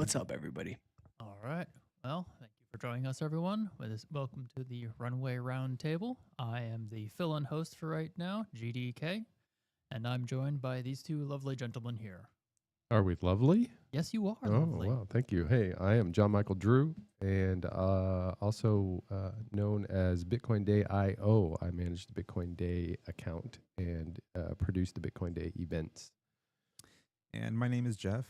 What's up, everybody? All right. Well, thank you for joining us, everyone. Welcome to the Runway Roundtable. I am the fill-in host for right now, GDK, and I'm joined by these two lovely gentlemen here. Are we lovely? Yes, you are Oh, lovely. wow. Thank you. Hey, I am John Michael Drew, and also known as Bitcoin Day IO. I manage the Bitcoin Day account and produce the Bitcoin Day events. And my name is Jeff.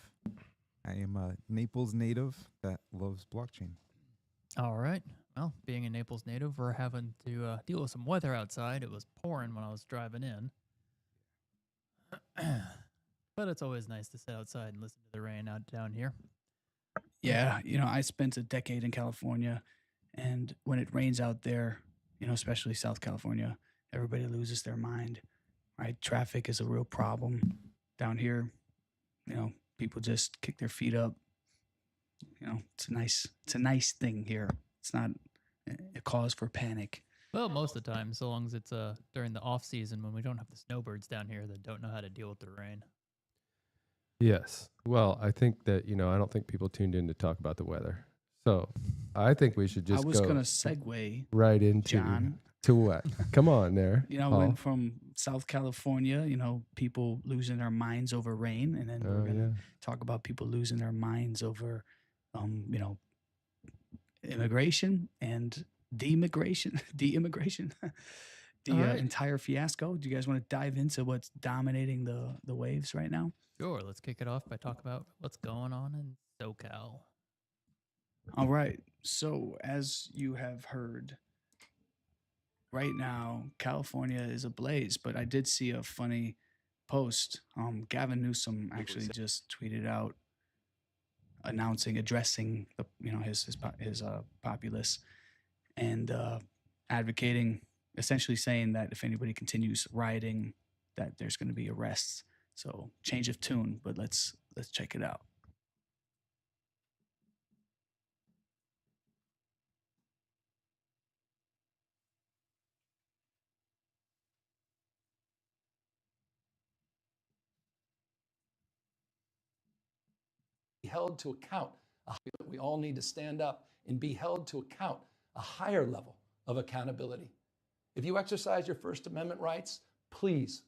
I am a Naples native that loves blockchain. All right. Well, being a Naples native, we're having to deal with some weather outside. It was pouring when I was driving in. But it's always nice to sit outside and listen to the rain out down here. Yeah, I spent a decade in California, and when it rains out there, especially South California, everybody loses their mind, right? Traffic is a real problem down here. People just kick their feet up. It's a nice thing here. It's not a cause for panic. Well, most of the time, so long as it's during the off season when we don't have the snowbirds down here that don't know how to deal with the rain. Yes. Well, I think that, I don't think people tuned in to talk about the weather. So I think we should just I was going to segue right into John. To what? Come on there. I went from South California, people losing their minds over rain. And then we're going to talk about people losing their minds over, immigration and de-immigration, entire fiasco. Do you guys want to dive into what's dominating the waves right now? Sure. Let's kick it off by talking about what's going on in SoCal. All right. So as you have heard, right now, California is ablaze, but I did see a funny post. Gavin Newsom actually just tweeted out addressing the, his populace and advocating, essentially saying that if anybody continues rioting, that there's going to be arrests. So change of tune, but let's check it out. Held to account. We all need to stand up and be held to account, a higher level of accountability. If you exercise your First Amendment rights, please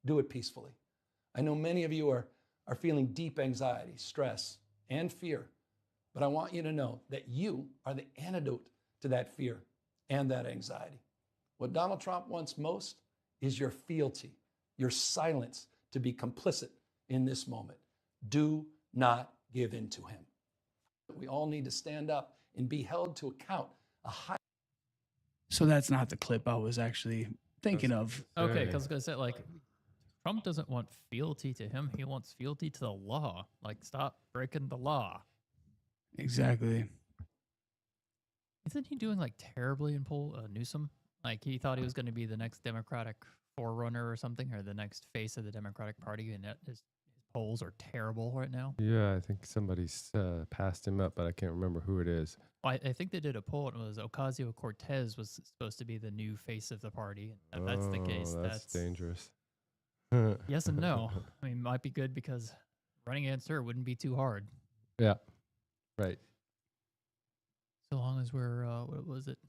do it peacefully. I know many of you are feeling deep anxiety, stress, and fear, but I want you to know that you are the antidote to that fear and that anxiety. What Donald Trump wants most is your fealty, your silence to be complicit in this moment. Do not give in to him. We all need to stand up and be held to account. So that's not the clip I was actually thinking of. Okay, because I was going to say, like, Trump doesn't want fealty to him. He wants fealty to the law. Like, stop breaking the law. Exactly. Isn't he doing, like, terribly in Newsom? Like, he thought he was going to be the next Democratic forerunner or something, or the next face of the Democratic Party, and his polls are terrible right now. Yeah, I think somebody's passed him up, but I can't remember who it is. Well, I think they did a poll, and it was Ocasio-Cortez was supposed to be the new face of the party. And if that's the case, that's dangerous. Yes and no. I mean, might be good because running against her wouldn't be too hard. Yeah, right. So long as we're, what was it?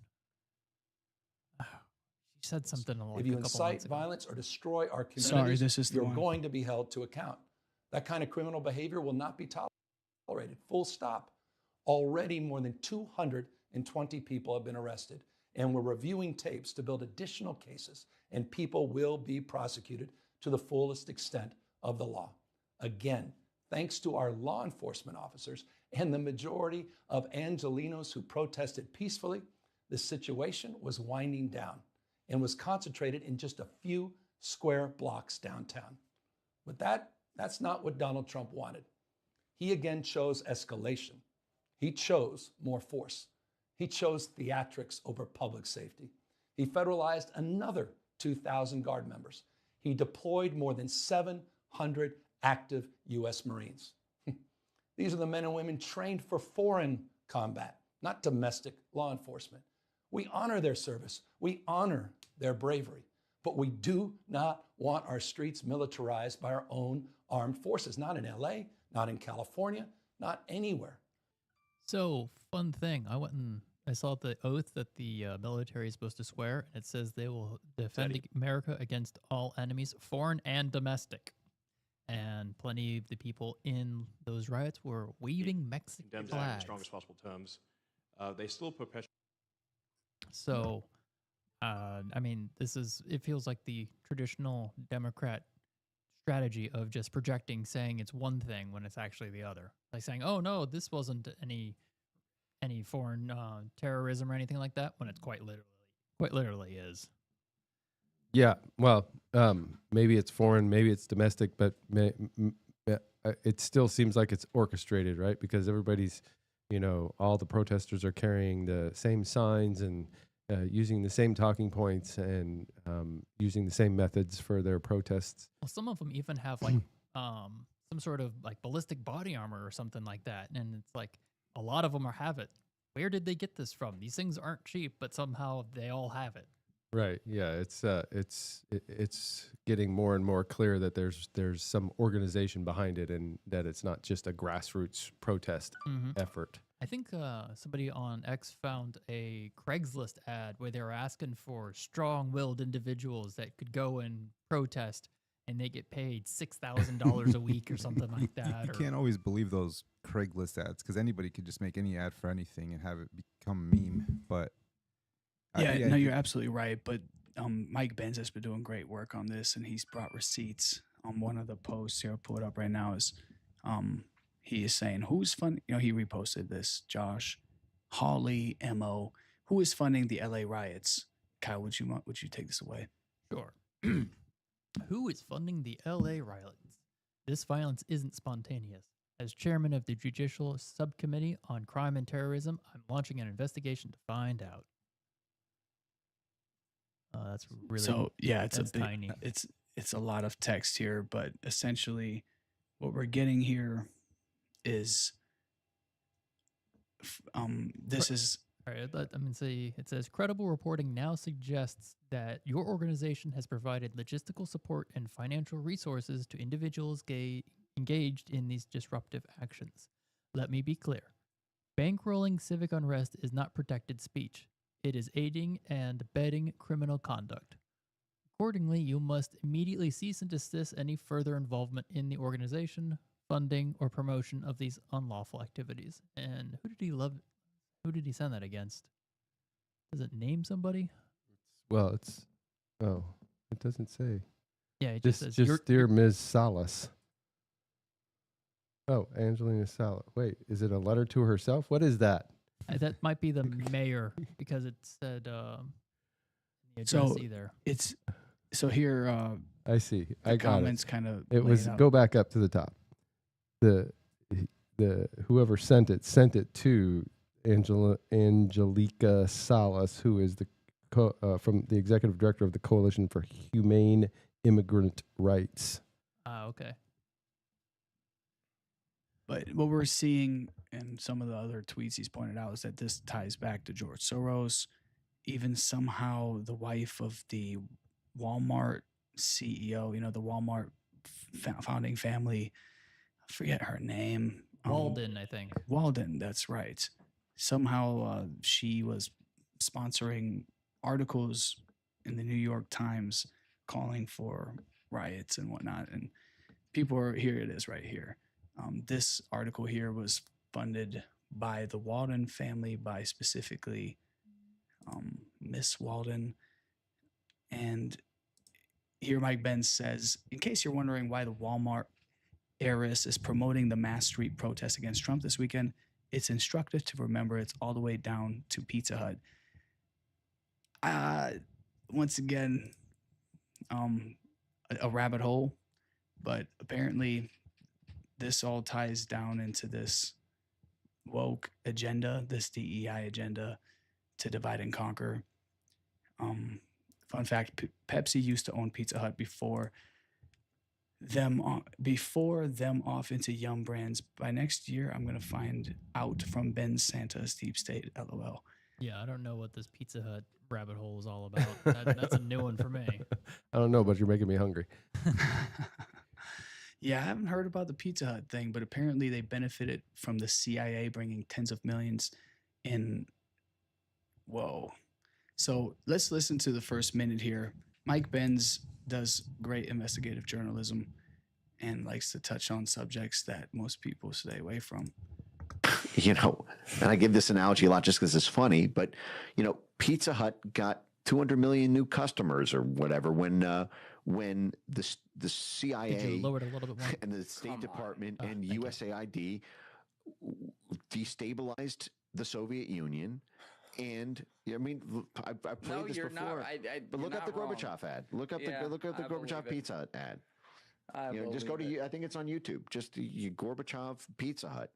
She said something like if you incite violence or destroy our communities, sorry, this is you're going to be held to account. That kind of criminal behavior will not be tolerated. Full stop. Already more than 220 people have been arrested, and we're reviewing tapes to build additional cases, and people will be prosecuted to the fullest extent of the law. Again, thanks to our law enforcement officers and the majority of Angelenos who protested peacefully, the situation was winding down and was concentrated in just a few square blocks downtown. But that's not what Donald Trump wanted. He again chose escalation. He chose more force. He chose theatrics over public safety. He federalized another 2,000 Guard members. He deployed more than 700 active U.S. Marines. These are the men and women trained for foreign combat, not domestic law enforcement. We honor their service. We honor their bravery. But we do not want our streets militarized by our own armed forces, not in LA, not in California, not anywhere. So, fun thing. I went and I saw the oath that the military is supposed to swear, and it says they will defend America against all enemies, foreign and domestic. And plenty of the people in those riots were waving Mexican Condemns that in the flags. strongest possible terms. They still perpetuate. So, I mean, it feels like the traditional Democrat strategy of just projecting, saying it's one thing when it's actually the other. Like saying, oh no, this wasn't any foreign terrorism or anything like that, when it's quite literally is. Yeah, well, maybe it's foreign, maybe it's domestic, but it still seems like it's orchestrated, right? Because everybody's, all the protesters are carrying the same signs and using the same talking points and using the same methods for their protests. Well, some of them even have like some sort of like ballistic body armor or something like that, and it's like a lot of them have it. Where did they get this from? These things aren't cheap, but somehow they all have it. Right. Yeah. It's getting more and more clear that there's some organization behind it, and that it's not just a grassroots protest effort. I think somebody on X found a Craigslist ad where they were asking for strong-willed individuals that could go and protest, and they get paid $6,000 a week or something like that. You can't always believe those Craigslist ads, because anybody could just make any ad for anything and have it become a meme. But no, you're absolutely right. But Mike Benz has been doing great work on this, and he's brought receipts. On one of the posts here, I'll pull it up right now, is he is saying, who's funding, he reposted this, Josh Hawley, MO, who is funding the LA riots? Kyle, would you take this away? Sure. Who is funding the LA riots? This violence isn't spontaneous. As chairman of the Judicial Subcommittee on Crime and Terrorism, I'm launching an investigation to find out. That's really it's tiny. It's a lot of text here, but essentially, what we're getting here is this is. All right, it says credible reporting now suggests that your organization has provided logistical support and financial resources to individuals engaged in these disruptive actions. Let me be clear. Bankrolling civic unrest is not protected speech. It is aiding and abetting criminal conduct. Accordingly, you must immediately cease and desist any further involvement in the organization, funding, or promotion of these unlawful activities. And who did he send that against? Does it name somebody? Well, it doesn't say. Yeah, it just says just dear Ms. Salas. Oh, Angelina Salas. Wait, is it a letter to herself? What is that? That might be the mayor, because it said the address either. It's so here. I see. I got comments kind of. It was go back up to the top. The whoever sent it to Angelica Salas, who is the from the executive director of the Coalition for Humane Immigrant Rights. Okay. But what we're seeing in some of the other tweets he's pointed out is that this ties back to George Soros, even somehow the wife of the Walmart CEO, the Walmart founding family. I forget her name. Walden, I think. Walden, that's right. Somehow she was sponsoring articles in the New York Times calling for riots and whatnot. And people are, here it is right here. This article here was funded by the Walden family, by specifically Miss Walden. And here Mike Benz says, in case you're wondering why the Walmart heiress is promoting the mass street protest against Trump this weekend, it's instructive to remember it's all the way down to Pizza Hut. Once again, a rabbit hole, but apparently this all ties down into this woke agenda, this DEI agenda to divide and conquer. Fun fact, Pepsi used to own Pizza Hut before them off into Yum Brands. By next year, I'm going to find out from Ben Santa's deep state, LOL. Yeah, I don't know what this Pizza Hut rabbit hole is all about. That's a new one for me. I don't know, but you're making me hungry. Yeah, I haven't heard about the Pizza Hut thing, but apparently they benefited from the CIA bringing tens of millions in. Whoa. So let's listen to the first minute here. Mike Benz does great investigative journalism and likes to touch on subjects that most people stay away from. And I give this analogy a lot just because it's funny, but, Pizza Hut got 200 million new customers or whatever when the Could you CIA lower it a little bit more? and the State Department and USAID destabilized the Soviet Union. And I mean, I've played this before. But look up the Gorbachev ad. Look up the Gorbachev Pizza Hut ad. Just go to I think it's on YouTube. Just Gorbachev Pizza Hut.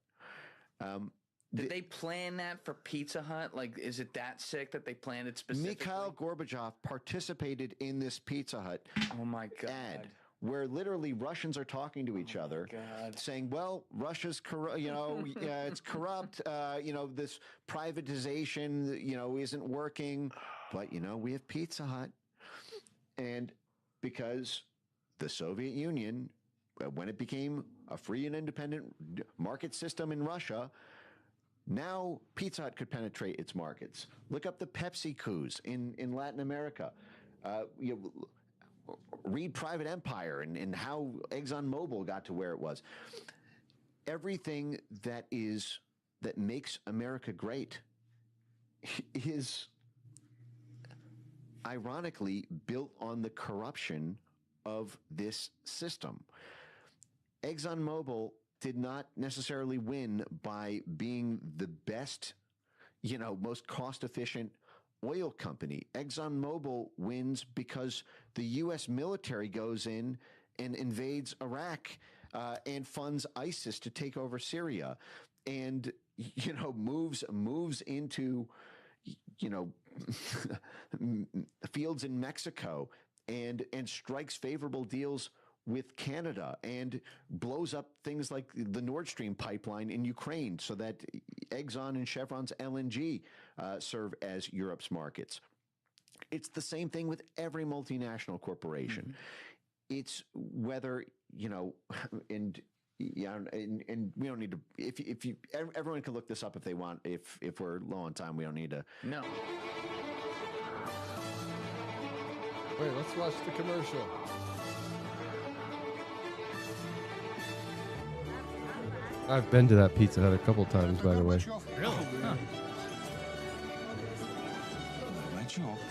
Did they plan that for Pizza Hut? Like, is it that sick that they planned it specifically? Mikhail Gorbachev participated in this Pizza Hut Oh my god! ad where literally Russians are talking to each other, saying, "Well, Russia's corrupt. It's corrupt. This privatization, isn't working. But we have Pizza Hut, and because the Soviet Union, when it became a free and independent market system in Russia." Now Pizza Hut could penetrate its markets. Look up the Pepsi coups in Latin America. Read Private Empire and how ExxonMobil got to where it was. Everything that makes America great is ironically built on the corruption of this system. ExxonMobil did not necessarily win by being the best, most cost-efficient oil company. ExxonMobil wins because the U.S. military goes in and invades Iraq and funds ISIS to take over Syria, and moves into fields in Mexico and strikes favorable deals with Canada and blows up things like the Nord Stream pipeline in Ukraine so that Exxon and Chevron's LNG serve as Europe's markets. It's the same thing with every multinational corporation. Mm-hmm. It's whether, and we don't need to, if you, everyone can look this up if they want, if we're low on time, we don't need to. No. Wait, let's watch the commercial. I've been to that Pizza Hut a couple times, by the way. Really? Huh.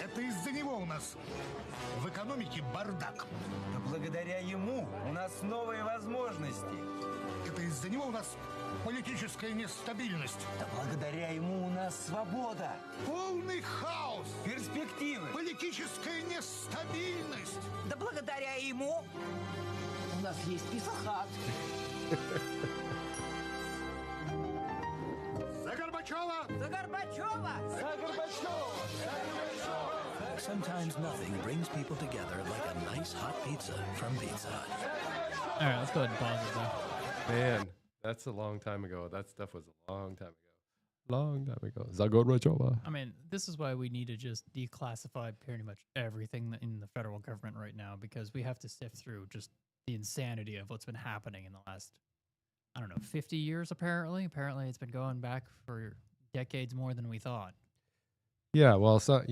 Это из-за него у нас в экономике бардак. Да благодаря ему у нас новые возможности. Это из-за него у нас политическая нестабильность. Да благодаря ему у нас свобода. Полный хаос. Перспективы. Политическая нестабильность. Да благодаря ему у нас есть Pizza Hut. За Горбачева! За Горбачева! За Горбачева! Sometimes nothing brings people together like a nice hot pizza from Pizza Hut. All right, let's go ahead and pause it though. Man, that's a long time ago. That stuff was a long time ago. Long time ago. Zagorbachev. I mean, this is why we need to just declassify pretty much everything in the federal government right now, because we have to sift through just the insanity of what's been happening in the last, 50 years apparently. Apparently it's been going back for decades more than we thought. Yeah, well, so,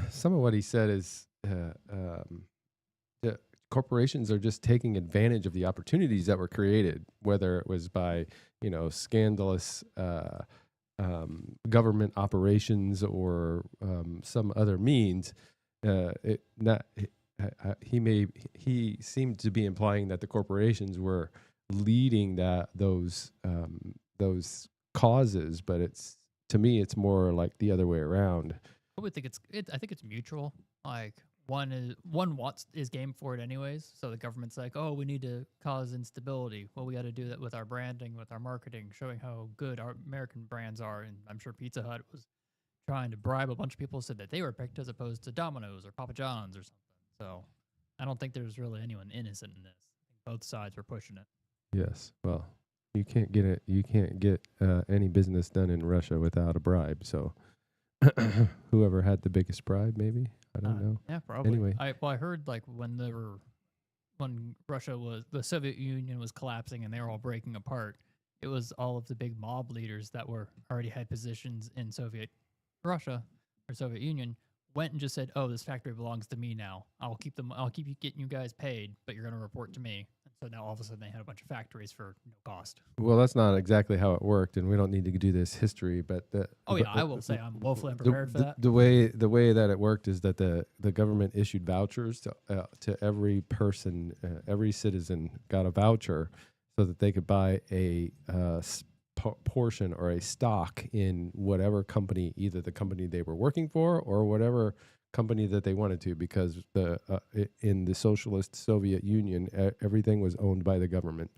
some of what he said is the corporations are just taking advantage of the opportunities that were created, whether it was by, scandalous government operations or some other means. He seemed to be implying that the corporations were leading those causes, but to me it's more like the other way around. I would think I think it's mutual. Like one is game for it anyways. So the government's like, oh, we need to cause instability. Well, we got to do that with our branding, with our marketing, showing how good our American brands are. And I'm sure Pizza Hut was trying to bribe a bunch of people so that they were picked as opposed to Domino's or Papa John's or something. So I don't think there's really anyone innocent in this. I think both sides were pushing it. Yes. Well, you can't get any business done in Russia without a bribe. So whoever had the biggest bribe, maybe, I don't know. Yeah, probably. Anyway, I heard like when they were when the Soviet Union was collapsing and they were all breaking apart, it was all of the big mob leaders that were already had positions in Soviet Russia or Soviet Union went and just said, "Oh, this factory belongs to me now. I'll keep you getting you guys paid, but you're going to report to me." And so now all of a sudden they had a bunch of factories for no cost. Well, that's not exactly how it worked, and we don't need to do this history, but I will say I'm woefully unprepared for that. The way that it worked is that the government issued vouchers to every person, every citizen got a voucher so that they could buy a portion or a stock in whatever company, either the company they were working for or whatever company that they wanted to, because in the socialist Soviet Union, everything was owned by the government.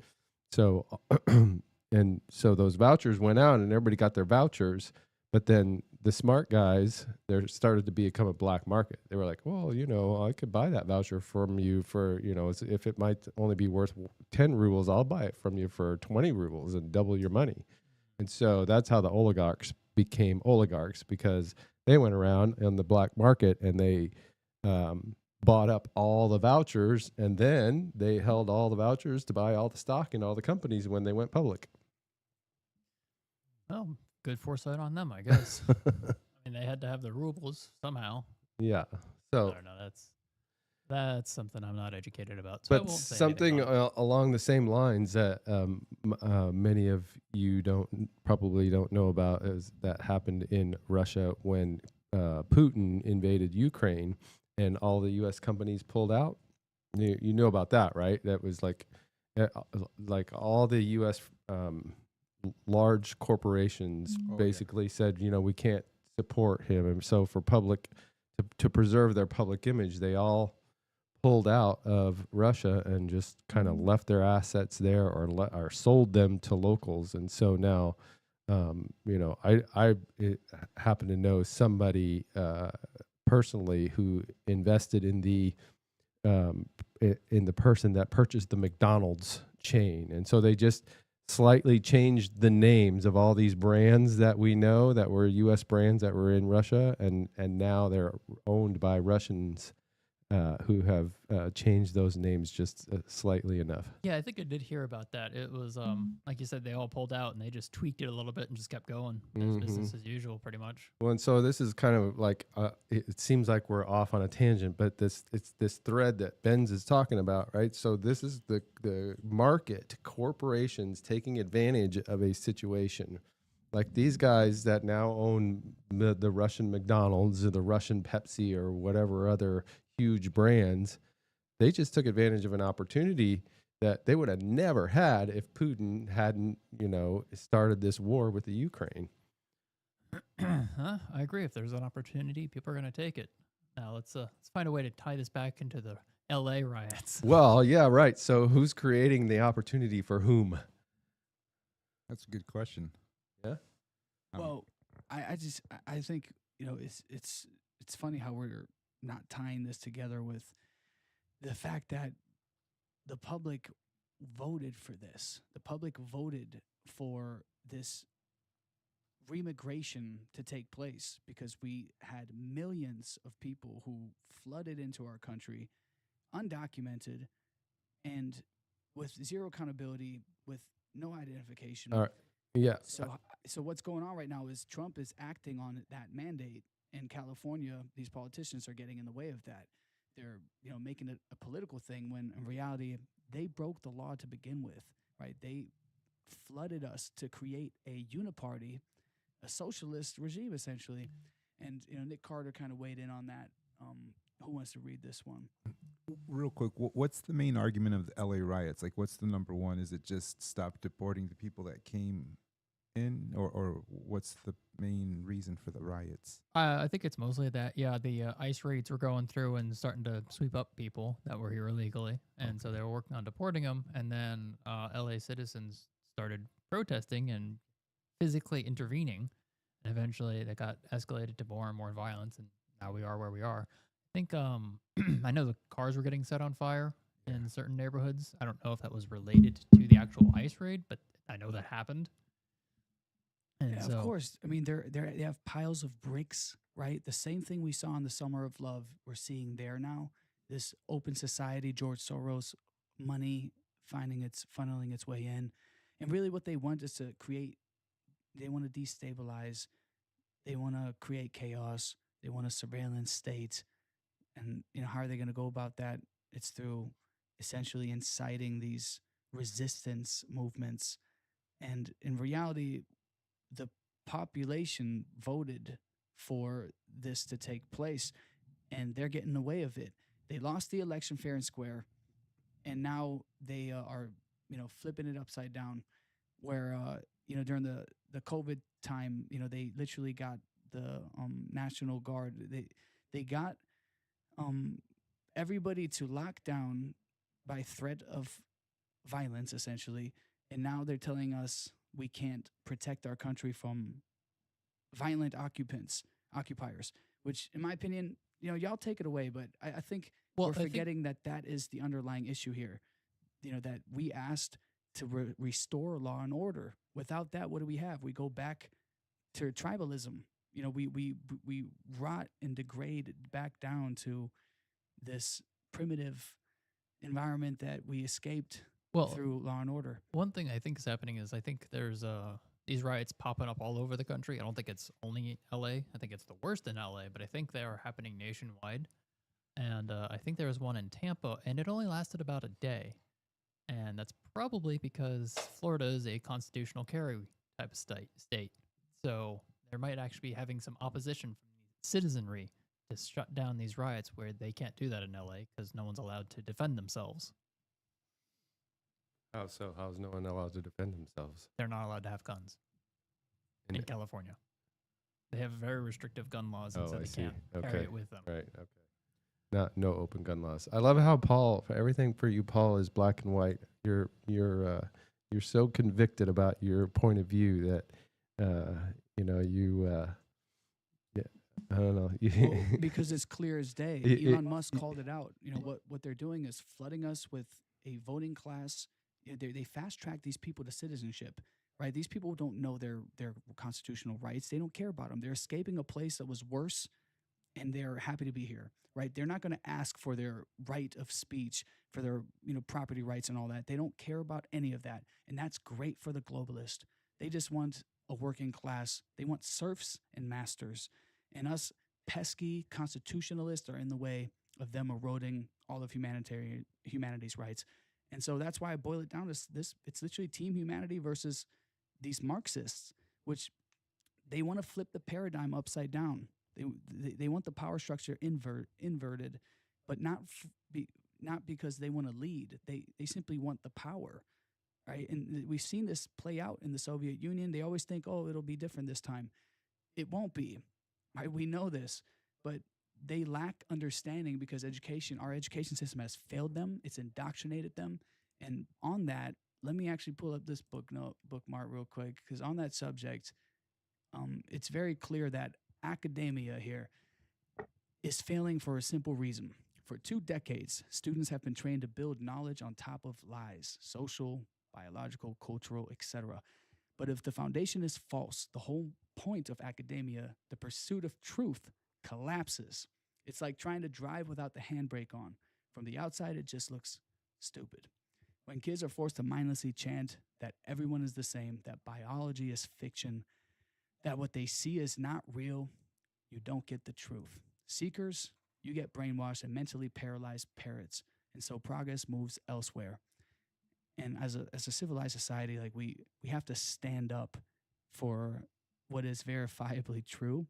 So and so those vouchers went out and everybody got their vouchers, but then the smart guys, there started to become a black market. They were like, well, I could buy that voucher from you for, if it might only be worth 10 rubles, I'll buy it from you for 20 rubles and double your money. And so that's how the oligarchs became oligarchs, because they went around on the black market and they bought up all the vouchers, and then they held all the vouchers to buy all the stock in all the companies when they went public. Well, good foresight on them, I guess. I mean, they had to have the rubles somehow. Yeah. So I don't know. That's something I'm not educated about. So but something along the same lines that many of you probably don't know about is that happened in Russia when Putin invaded Ukraine and all the U.S. companies pulled out. You know about that, right? That was like all the U.S. Large corporations basically said, we can't support him. And so for to preserve their public image, they all pulled out of Russia and just kind of left their assets there or sold them to locals. And so now, I happen to know somebody personally who invested in the person that purchased the McDonald's chain. And so they just slightly changed the names of all these brands that we know that were U.S. brands that were in Russia, and now they're owned by Russians who have changed those names just slightly enough. Yeah, I think I did hear about that. It was, like you said, they all pulled out and they just tweaked it a little bit and just kept going. It's business as usual, pretty much. Well, and so this is kind of like, it seems like we're off on a tangent, but it's this thread that Ben's is talking about, right? So this is the market, corporations taking advantage of a situation. Like these guys that now own the Russian McDonald's or the Russian Pepsi or whatever other huge brands, they just took advantage of an opportunity that they would have never had if Putin hadn't, started this war with the Ukraine. I agree. If there's an opportunity, people are going to take it. Now let's find a way to tie this back into the LA riots. Well, yeah, right. So who's creating the opportunity for whom? That's a good question. Yeah. Well, I think it's funny how we're not tying this together with the fact that the public voted for this. The public voted for this remigration to take place because we had millions of people who flooded into our country undocumented and with zero accountability, with no identification. All right. Yeah. So what's going on right now is Trump is acting on that mandate. In California, these politicians are getting in the way of that. They're, making it a political thing when in reality they broke the law to begin with, right? They flooded us to create a uniparty, a socialist regime essentially. And Nick Carter kind of weighed in on that. Who wants to read this one? Real quick, what's the main argument of the LA riots? Like, what's the number one? Is it just stop deporting the people that came in, or what's the main reason for the riots? I think it's mostly that, the ICE raids were going through and starting to sweep up people that were here illegally, and so they were working on deporting them, and then LA citizens started protesting and physically intervening, and eventually that got escalated to more and more violence, and now we are where we are. I think I know the cars were getting set on fire in certain neighborhoods. I don't know if that was related to the actual ICE raid, but I know that happened. And yeah, of course. I mean, they have piles of bricks, right? The same thing we saw in the Summer of Love, we're seeing there now. This open society, George Soros money funneling its way in. And really what they want is to create, they want to destabilize, they want to create chaos, they want a surveillance state. And how are they going to go about that? It's through essentially inciting these resistance movements. And in reality, the population voted for this to take place, and they're getting in the way of it. They lost the election fair and square, and now they are, flipping it upside down. Where during the COVID time, they literally got the National Guard. They got everybody to lock down by threat of violence, essentially, and now they're telling us we can't protect our country from violent occupiers. Which, in my opinion, y'all take it away, but I think Well, we're I think forgetting that is the underlying issue here. That we asked to restore law and order. Without that, what do we have? We go back to tribalism. We rot and degrade back down to this primitive environment that we escaped well, through law and order. one thing I think is happening is I think there's these riots popping up all over the country. I don't think it's only LA. I think it's the worst in LA, but I think they are happening nationwide. And I think there was one in Tampa, and it only lasted about a day. And that's probably because Florida is a constitutional carry type of state. So there might actually be having some opposition from the citizenry to shut down these riots where they can't do that in LA because no one's allowed to defend themselves. Oh, so how's no one allowed to defend themselves? They're not allowed to have guns in California. They have very restrictive gun laws, and Oh, so I they see. can't Okay. carry it with them. Right. Okay. No open gun laws. I love how Paul, for everything for you, Paul, is black and white. You're so convicted about your point of view that yeah, I don't know. Well, because it's clear as day. Elon Musk called it out. What they're doing is flooding us with a voting class. They fast track these people to citizenship, right? These people don't know their constitutional rights. They don't care about them. They're escaping a place that was worse, and they're happy to be here, right? They're not going to ask for their right of speech, for their property rights and all that. They don't care about any of that, and that's great for the globalist. They just want a working class. They want serfs and masters, and us pesky constitutionalists are in the way of them eroding all of humanity's rights. And so that's why I boil it down to this. It's literally Team Humanity versus these Marxists, which they want to flip the paradigm upside down. They want the power structure inverted, but not because they want to lead. They simply want the power, right? And we've seen this play out in the Soviet Union. They always think, oh, it'll be different this time. It won't be, right? We know this, but they lack understanding because our education system has failed them. It's indoctrinated them. And on that, let me actually pull up this bookmark real quick, because on that subject, it's very clear that academia here is failing for a simple reason. For 2 decades, students have been trained to build knowledge on top of lies, social, biological, cultural, etc. But if the foundation is false, the whole point of academia, the pursuit of truth, collapses. It's like trying to drive without the handbrake on. From the outside, it just looks stupid. When kids are forced to mindlessly chant that everyone is the same, that biology is fiction, that what they see is not real, you don't get the truth. Seekers, you get brainwashed and mentally paralyzed parrots. And so progress moves elsewhere. And as a civilized society, like we have to stand up for what is verifiably true,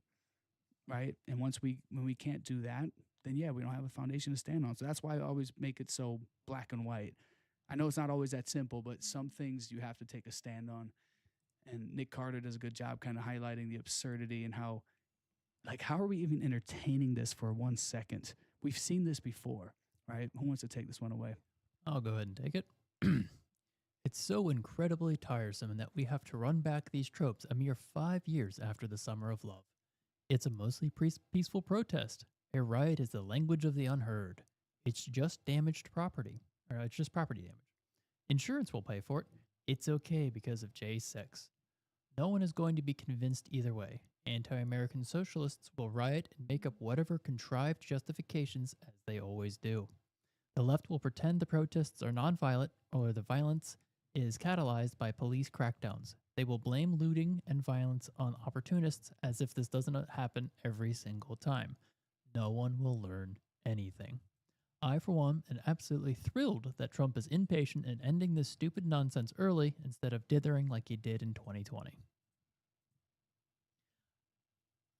right? And when we can't do that, then yeah, we don't have a foundation to stand on. So that's why I always make it so black and white. I know it's not always that simple, but some things you have to take a stand on. And Nick Carter does a good job kind of highlighting the absurdity and how are we even entertaining this for 1 second? We've seen this before, right? Who wants to take this one away? I'll go ahead and take it. It's so incredibly tiresome that we have to run back these tropes a mere 5 years after the Summer of Love. It's a mostly peaceful protest. A riot is the language of the unheard. It's just damaged property. Or it's just property damage. Insurance will pay for it. It's okay because of J6. No one is going to be convinced either way. Anti-American socialists will riot and make up whatever contrived justifications as they always do. The left will pretend the protests are nonviolent or the violence is catalyzed by police crackdowns. They will blame looting and violence on opportunists as if this doesn't happen every single time. No one will learn anything. I, for one, am absolutely thrilled that Trump is impatient in ending this stupid nonsense early instead of dithering like he did in 2020.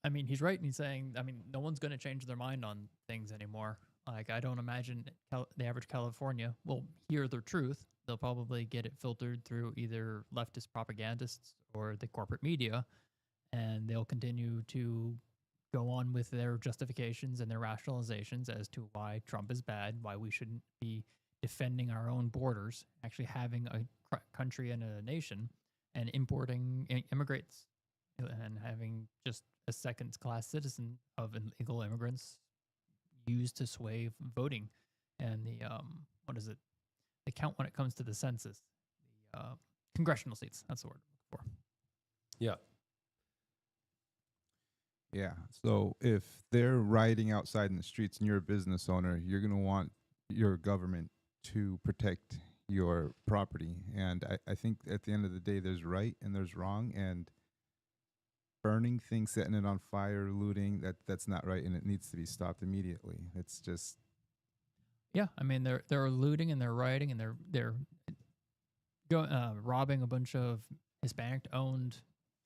I mean, he's right in saying, no one's going to change their mind on things anymore. Like, I don't imagine the average California will hear the truth. They'll probably get it filtered through either leftist propagandists or the corporate media, and they'll continue to go on with their justifications and their rationalizations as to why Trump is bad, why we shouldn't be defending our own borders, actually having a country and a nation, and importing immigrants and having just a second-class citizen of illegal immigrants used to sway voting and the the count when it comes to the census, the congressional seats. That's the word I'm looking for. Yeah. Yeah. So if they're rioting outside in the streets and you're a business owner, you're going to want your government to protect your property. And I think at the end of the day, there's right and there's wrong. And burning things, setting it on fire, looting, that's not right. And it needs to be stopped immediately. It's just. Yeah. I mean, they're looting and they're rioting and they're robbing a bunch of Hispanic-owned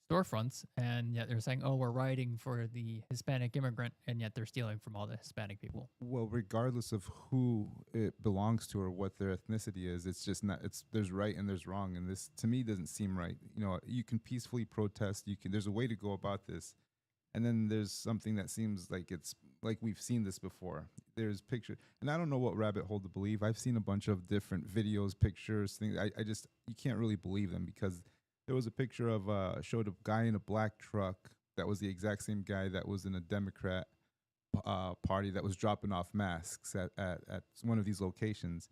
storefronts, and yet they're saying, "Oh, we're rioting for the Hispanic immigrant," and yet they're stealing from all the Hispanic people. Well, regardless of who it belongs to or what their ethnicity is, it's just not. There's right and there's wrong, and this to me doesn't seem right. You know, you can peacefully protest. There's a way to go about this, and then there's something that seems like it's like we've seen this before. There's picture, and I don't know what rabbit hole to believe. I've seen a bunch of different videos, pictures, things. I just you can't really believe them because. There was a picture of showed a guy in a black truck that was the exact same guy that was in a Democrat party that was dropping off masks at one of these locations.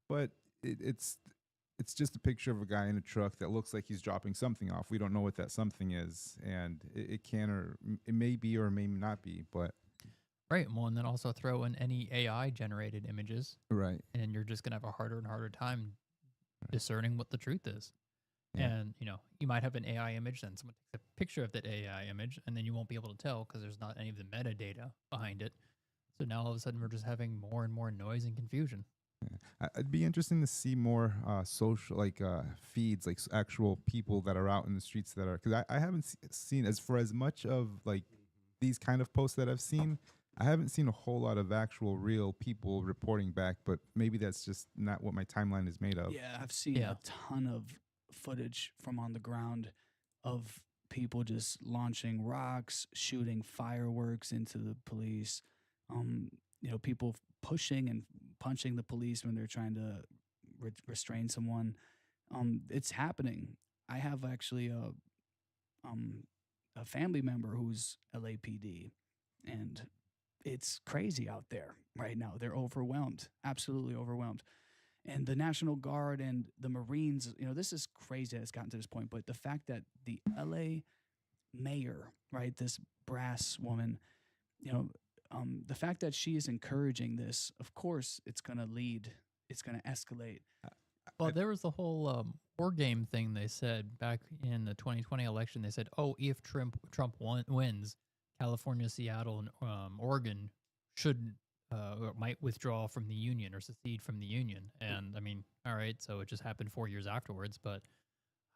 But it's just a picture of a guy in a truck that looks like he's dropping something off. We don't know what that something is, and it can or it may be or may not be, but. Right. Well, and then also throw in any AI generated images. Right. And you're just going to have a harder and harder time discerning what the truth is. Yeah. And, you might have an AI image, then someone takes a picture of that AI image, and then you won't be able to tell because there's not any of the metadata behind it. So now all of a sudden we're just having more and more noise and confusion. Yeah. It'd be interesting to see more social, feeds, like actual people that are out in the streets that are, because I haven't seen, as much of like these kind of posts that I've seen, I haven't seen a whole lot of actual real people reporting back, but maybe that's just not what my timeline is made of. Yeah, I've seen a ton of footage from on the ground of people just launching rocks, shooting fireworks into the police, people pushing and punching the police when they're trying to restrain someone. It's happening. I have actually a family member who's LAPD, and it's crazy out there right now. They're overwhelmed, absolutely overwhelmed. And the National Guard and the Marines, this is crazy that it's gotten to this point. But the fact that the LA mayor, right, this brass woman, the fact that she is encouraging this, of course, it's going to escalate. Well, there was the whole war game thing they said back in the 2020 election. They said, oh, if Trump wins, California, Seattle, and Oregon might withdraw from the union or secede from the union. And I mean, all right, so it just happened 4 years afterwards, but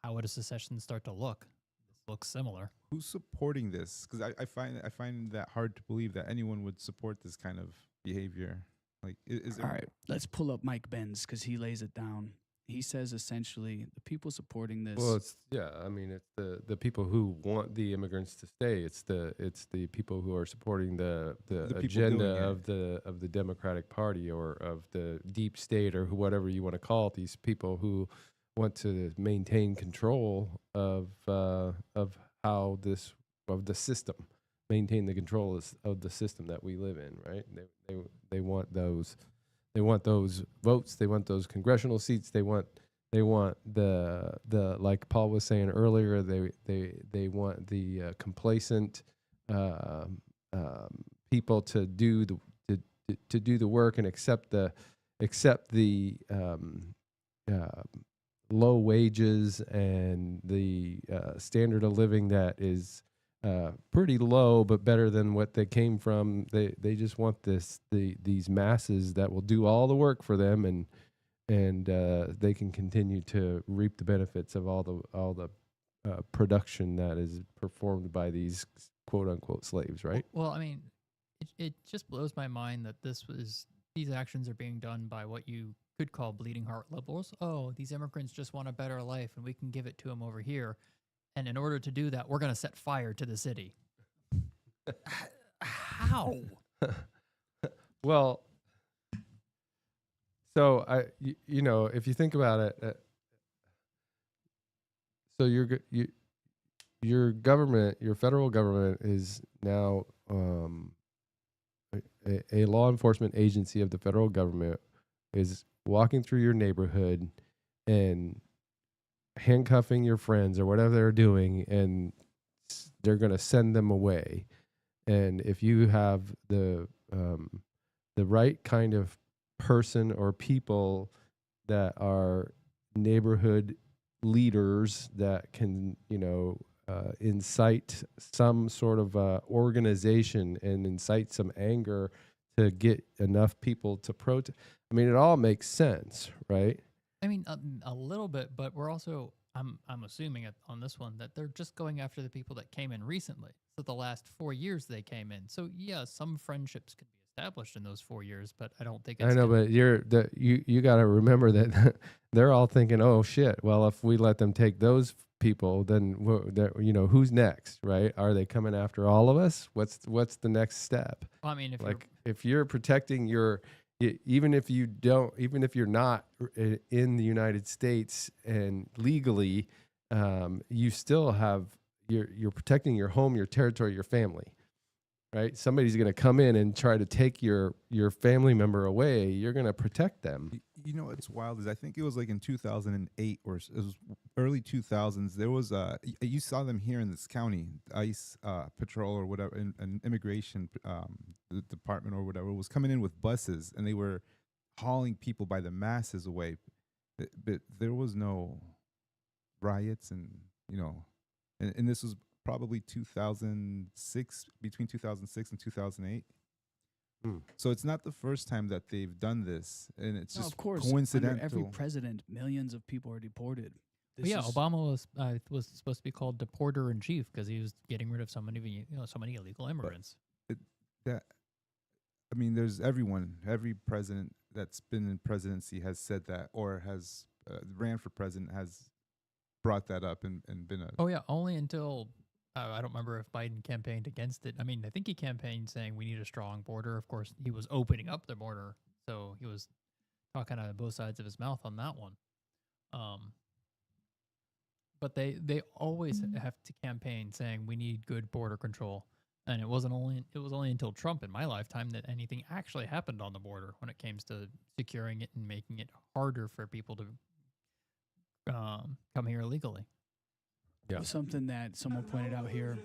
how would a secession start to look? This looks similar. Who's supporting this? Because I find that hard to believe that anyone would support this kind of behavior. Like, is there... All right, let's pull up Mike Benz because he lays it down. He says essentially the people supporting this. Well, it's the people who want the immigrants to stay. It's the people who are supporting the agenda of the Democratic Party or of the deep state or whatever you want to call it. These people who want to maintain control of the system, maintain the control of the system that we live in. Right? They want those. They want those votes. They want those congressional seats. They want the like Paul was saying earlier. They want the complacent people to do the work and accept the accept the low wages and the standard of living that is pretty low, but better than what they came from. They just want these masses that will do all the work for them, and they can continue to reap the benefits of all the production that is performed by these quote unquote slaves, right? Well, I mean, it just blows my mind that these actions are being done by what you could call bleeding heart liberals. Oh, these immigrants just want a better life, and we can give it to them over here. And in order to do that, we're going to set fire to the city. How? Well, so if you think about it, so your government, your federal government, is now a law enforcement agency of the federal government is walking through your neighborhood and handcuffing your friends or whatever they're doing, and they're going to send them away. And if you have the right kind of person or people that are neighborhood leaders that can, incite some sort of organization and incite some anger to get enough people to protest. I mean, it all makes sense, right? I mean, a little bit, but we're also, I'm assuming on this one that they're just going after the people that came in recently. So the last 4 years they came in. So yeah, some friendships could be established in those 4 years, but I don't think it's I know, but you got to remember that they're all thinking, oh shit, well, if we let them take those people, then who's next, right? Are they coming after all of us? What's the next step? Well, I mean, if you're protecting even if you're not in the United States and legally, you still have you're protecting your home, your territory, your family, right? Somebody's going to come in and try to take your family member away. You're going to protect them. You know what's wild is I think it was like in 2008 or it was early 2000s. There was you saw them here in this county, ICE patrol or whatever, an immigration department or whatever was coming in with buses, and they were hauling people by the masses away. But there was no riots, and and this was probably 2006, between 2006 and 2008. So it's not the first time that they've done this, and it's just of course, coincidental. Under every president, millions of people are deported. Obama was supposed to be called deporter in chief because he was getting rid of so many illegal immigrants. There's every president that's been in presidency has said that, or has ran for president, has brought that up and been a. Oh yeah, only until. I don't remember if Biden campaigned against it. I mean, I think he campaigned saying we need a strong border. Of course, he was opening up the border, so he was talking out of both sides of his mouth on that one. But they always have to campaign saying we need good border control, and it was only until Trump in my lifetime that anything actually happened on the border when it came to securing it and making it harder for people to come here illegally. Yeah. Something that someone pointed out here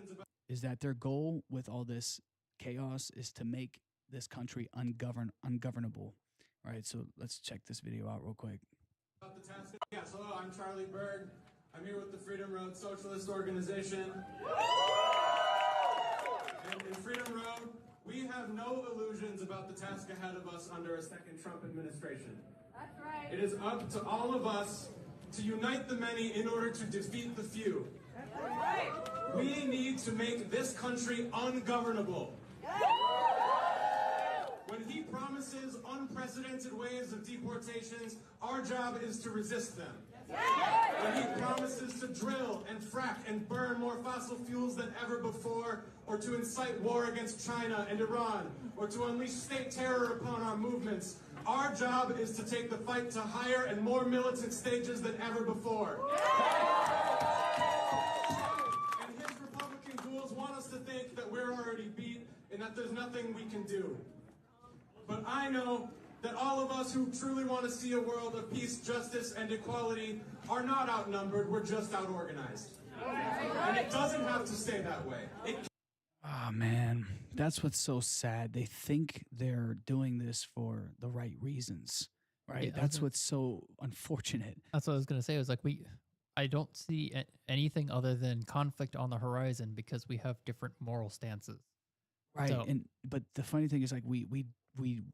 is that their goal with all this chaos is to make this country ungovernable. All right, so let's check this video out real quick. Yes, hello, I'm Charlie Berg. I'm here with the Freedom Road Socialist Organization. And in Freedom Road, we have no illusions about the task ahead of us under a second Trump administration. That's right. It is up to all of us to unite the many in order to defeat the few. That's right. We need to make this country ungovernable. When he promises unprecedented waves of deportations, our job is to resist them. When he promises to drill and frack and burn more fossil fuels than ever before, or to incite war against China and Iran, or to unleash state terror upon our movements, our job is to take the fight to higher and more militant stages than ever before. And his Republican ghouls want us to think that we're already beat and that there's nothing we can do. But I know that all of us who truly want to see a world of peace, justice, and equality are not outnumbered, we're just outorganized. And it doesn't have to stay that way. Oh, man, that's what's so sad. They think they're doing this for the right reasons. right? Yeah, That's what's so unfortunate. That's what I was gonna say. It was like I don't see anything other than conflict on the horizon because we have different moral stances. Right. So And but the funny thing is, like, we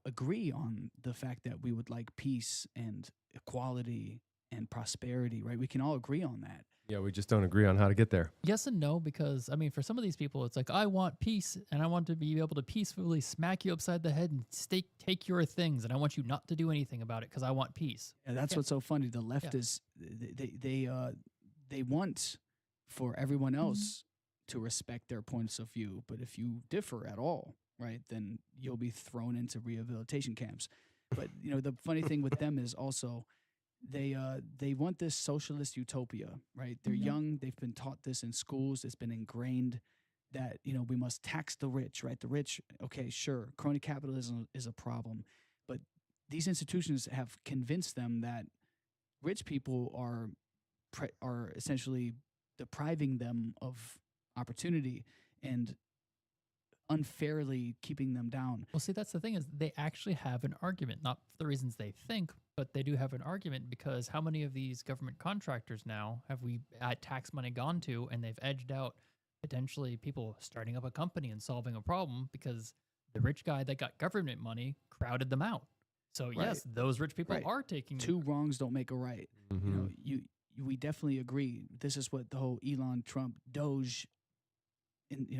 agree on the fact that we would like peace and equality and prosperity, right? We can all agree on that. Yeah, we just don't agree on how to get there. yes and no, because I mean, for some of these people, it's like I want peace and I want to be able to peacefully smack you upside the head and take your things, and I want you not to do anything about it because I want peace. And that's Yeah. what's so funny. The left Yeah. is they want for everyone else to respect their points of view, but if you differ at all, right, then you'll be thrown into rehabilitation camps. But the funny thing with them is also they want this socialist utopia, right? They're young, they've been taught this in schools, it's been ingrained that we must tax the rich, right? The rich, okay, sure, crony capitalism is a problem, but these institutions have convinced them that rich people are essentially depriving them of opportunity and unfairly keeping them down. Well, see, that's the thing is they actually have an argument, not for the reasons they think, but they do have an argument because how many of these government contractors now have we had tax money gone to, and they've edged out potentially people starting up a company and solving a problem because the rich guy that got government money crowded them out. So yes, those rich people Right. are taking Two wrongs don't make a right. Mhm. We definitely agree. This is what the whole Elon Trump Doge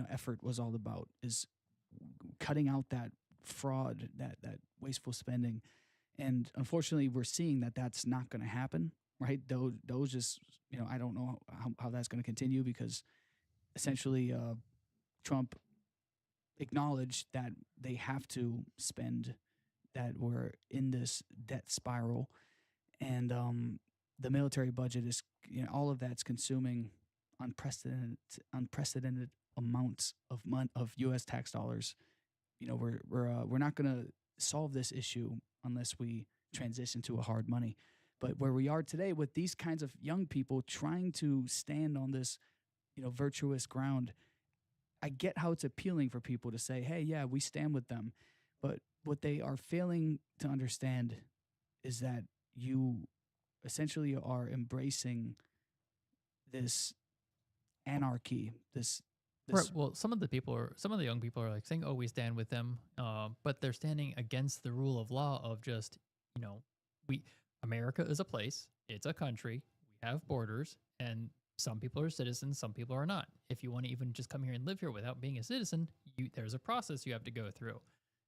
effort was all about, is cutting out that fraud, that wasteful spending. And unfortunately, we're seeing that that's not going to happen, right? Doge is, I don't know how that's going to continue because essentially Trump acknowledged that they have to spend, that we're in this debt spiral, and the military budget is, all of that's consuming unprecedented amounts of U.S. tax dollars. We're not going to solve this issue unless we transition to a hard money. But where we are today with these kinds of young people trying to stand on this, virtuous ground, I get how it's appealing for people to say, hey, yeah, we stand with them. But what they are failing to understand is that you essentially are embracing this anarchy, this Right. Well, some of the young people are like saying, "Oh, we stand with them," but they're standing against the rule of law of just, America is a place, it's a country, we have borders, and some people are citizens, some people are not. If you want to even just come here and live here without being a citizen, there's a process you have to go through,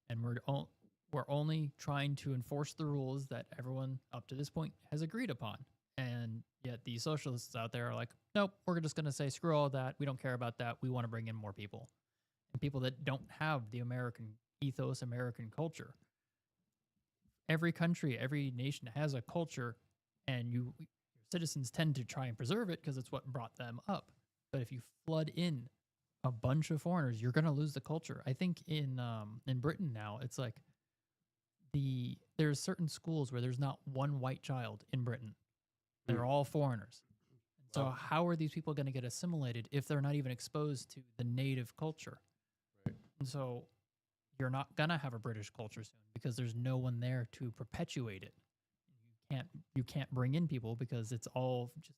and we're only trying to enforce the rules that everyone up to this point has agreed upon. And yet these socialists out there are like, nope, we're just going to say, screw all that. We don't care about that. We want to bring in more people, and people that don't have the American ethos, American culture. Every country, every nation has a culture, and your citizens tend to try and preserve it because it's what brought them up. But if you flood in a bunch of foreigners, you're going to lose the culture. I think in Britain now, it's like there's certain schools where there's not one white child in Britain. They're all foreigners. So how are these people going to get assimilated if they're not even exposed to the native culture? Right. And so you're not going to have a British culture soon because there's no one there to perpetuate it. You can't bring in people because it's all just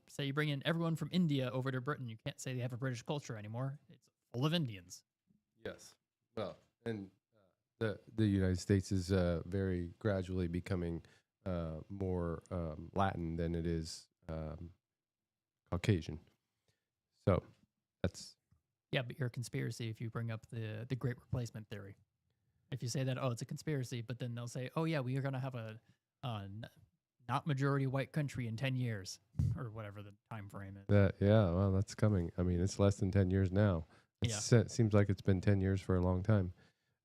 say you bring in everyone from India over to Britain. You can't say they have a British culture anymore. It's full of Indians. Yes. Well, and the United States is very gradually becoming more Latin than it is Caucasian. So that's... Yeah, but you're a conspiracy if you bring up the Great Replacement theory. If you say that, oh, it's a conspiracy, but then they'll say, oh, yeah, we are going to have a not majority white country in 10 years or whatever the time frame is. Well, that's coming. I mean, it's less than 10 years now. It seems like it's been 10 years for a long time.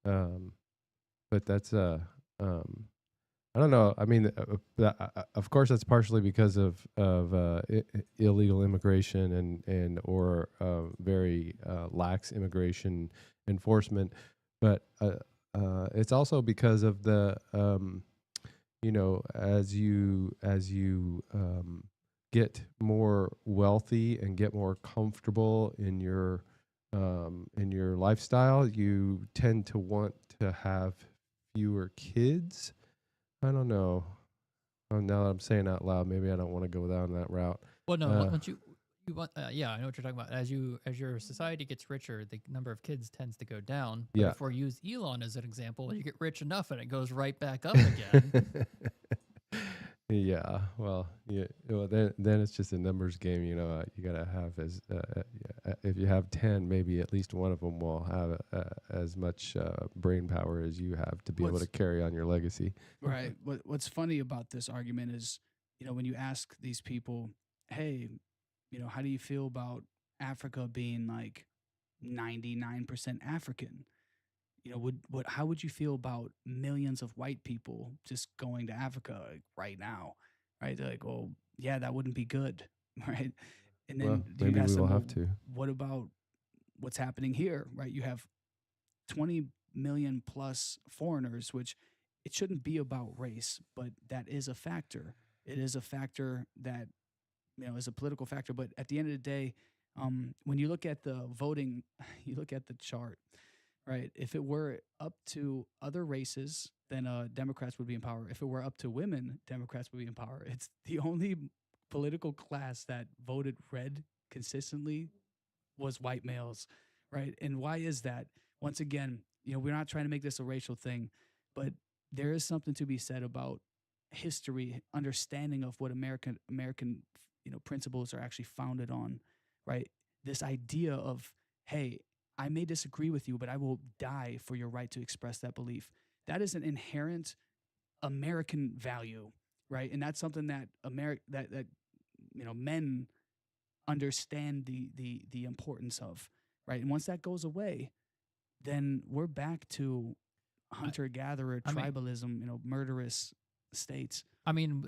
But that's... I don't know. I mean, of course, that's partially because of illegal immigration and or very lax immigration enforcement, but it's also because of the as you get more wealthy and get more comfortable in your lifestyle, you tend to want to have fewer kids. I don't know. Oh, now that I'm saying out loud, maybe I don't want to go down that route. Well, no, once you want, yeah, I know what you're talking about. As your society gets richer, the number of kids tends to go down. But Yeah. if we use Elon as an example, you get rich enough and it goes right back up again. Yeah, well, yeah, well, then it's just a numbers game. You know, you gotta have if you have 10, maybe at least one of them will have as much brain power as you have to be able to carry on your legacy. Right. What's funny about this argument is, when you ask these people, hey, how do you feel about Africa being like 99% African? How would you feel about millions of white people just going to Africa right now? Right? They're like, well, yeah, that wouldn't be good, right? And then Well, you'd maybe ask we them, will well, have to. what about what's happening here, right? You have 20 million plus foreigners, which it shouldn't be about race, but that is a factor. It is a factor that is a political factor. But at the end of the day, when you look at the voting, you look at the chart, right? If it were up to other races, then Democrats would be in power. If it were up to women, Democrats would be in power. It's the only political class that voted red consistently was white males, right? And why is that? Once again, we're not trying to make this a racial thing, but there is something to be said about history, understanding of what American principles are actually founded on, right? This idea of, hey, I may disagree with you, but I will die for your right to express that belief. That is an inherent American value, right? And that's something that men understand the importance of, right? And once that goes away, then we're back to hunter-gatherer tribalism, murderous states. I mean,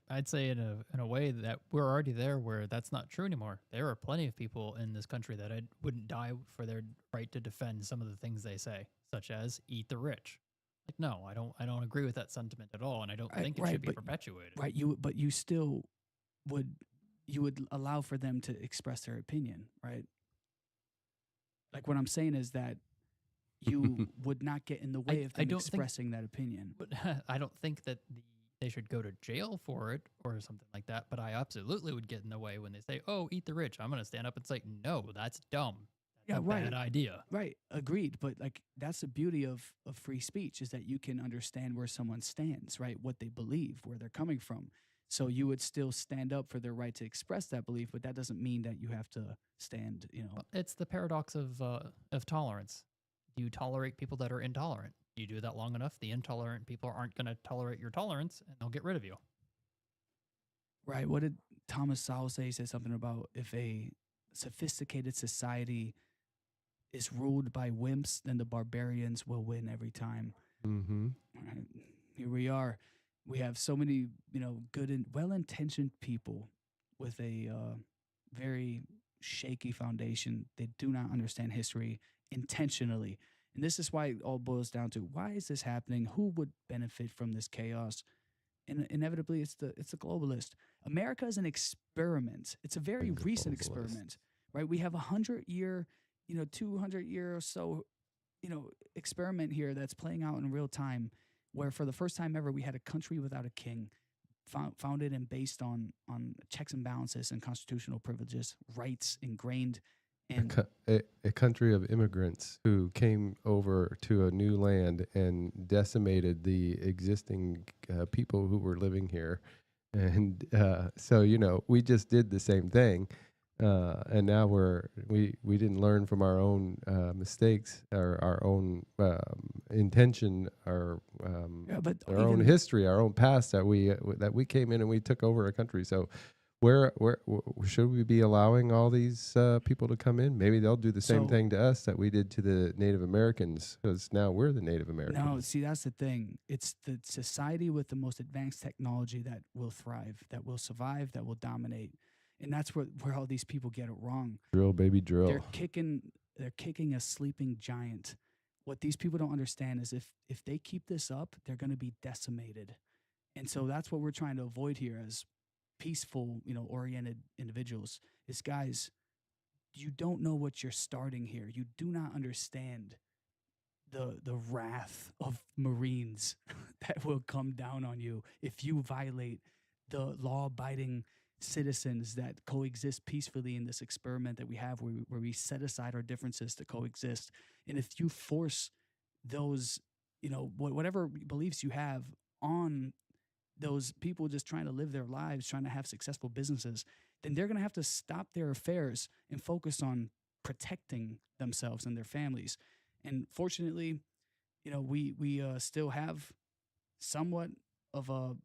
I'd say in a way that we're already there where that's not true anymore. There are plenty of people in this country that I wouldn't die for their right to defend some of the things they say, such as eat the rich. Like, no, I don't agree with that sentiment at all, and I don't think it should be perpetuated. Right, but you still would allow for them to express their opinion, right? Like what I'm saying is that you would not get in the way of them expressing that opinion. But I don't think that they should go to jail for it or something like that. But I absolutely would get in the way when they say, "Oh, eat the rich." I'm going to stand up and say, "No, that's dumb. That's a bad idea." Right, agreed. But like that's the beauty of free speech is that you can understand where someone stands, right? What they believe, where they're coming from. So you would still stand up for their right to express that belief, but that doesn't mean that you have to stand. It's the paradox of tolerance. Do you tolerate people that are intolerant? You do that long enough, the intolerant people aren't going to tolerate your tolerance, and they'll get rid of you. Right. What did Thomas Sowell say? He said something about if a sophisticated society is ruled by wimps, then the barbarians will win every time. Mm-hmm. Right. Here we are. We have so many, good and well-intentioned people with a very shaky foundation. They do not understand history intentionally. And this is why it all boils down to why is this happening? Who would benefit from this chaos? And inevitably, it's the globalist. America is an experiment. It's a very recent experiment, right? We have 100-year, 200-year or so, experiment here that's playing out in real time, where for the first time ever we had a country without a king, founded and based on checks and balances and constitutional privileges, rights ingrained. And a country of immigrants who came over to a new land and decimated the existing people who were living here. And so, we just did the same thing. And now we didn't learn from our own mistakes or our own intention, our own history, our own past that we came in and we took over a country. So where should we be allowing all these people to come in? Maybe they'll do the same thing to us that we did to the Native Americans, because now we're the Native Americans. No, see, that's the thing. It's the society with the most advanced technology that will thrive, that will survive, that will dominate. And that's where all these people get it wrong. Drill, baby, drill. They're kicking a sleeping giant. What these people don't understand is if they keep this up, they're going to be decimated. And so that's what we're trying to avoid here as peaceful, oriented individuals. Is, guys, you don't know what you're starting here. You do not understand the wrath of Marines that will come down on you if you violate the law-abiding citizens that coexist peacefully in this experiment that we have, where we set aside our differences to coexist. And if you force those, whatever beliefs you have on those people just trying to live their lives, trying to have successful businesses, then they're going to have to stop their affairs and focus on protecting themselves and their families. And fortunately, we still have somewhat of a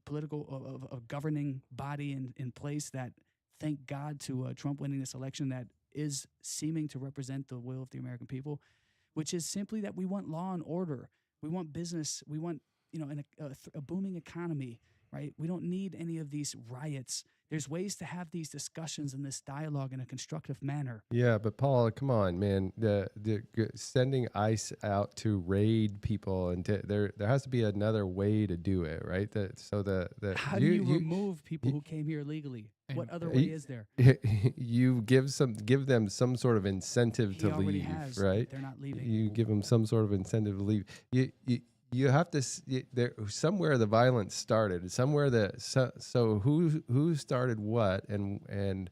political of a governing body in place that, thank God to Trump winning this election, that is seeming to represent the will of the American people, which is simply that we want law and order, we want business, we want a booming economy, right? We don't need any of these riots. There's ways to have these discussions and this dialogue in a constructive manner. Yeah, but Paul, come on, man. The sending ICE out to raid people, and there has to be another way to do it, right? How do you remove people who came here illegally? What other way is there? You give them some sort of incentive to leave, right? They're not leaving. You give them some sort of incentive to leave. You have to there somewhere the violence started, somewhere so who started what, and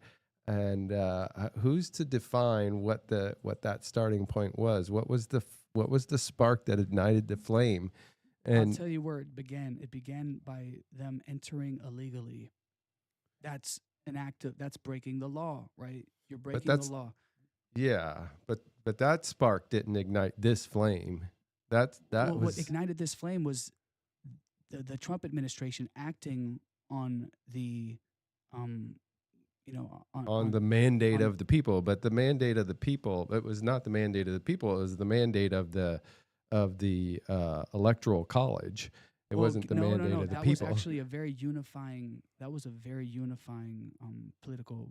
who's to define what that starting point was? What was the spark that ignited the flame? And I'll tell you where it began. It began by them entering illegally. That's that's breaking the law, right? You're breaking the law. Yeah, but that spark didn't ignite this flame. What ignited this flame was the Trump administration acting on the on the mandate of the people. But the mandate of the people, it was not the mandate of the people, it was the mandate of the electoral college. It wasn't the mandate of the people. That was actually a very unifying political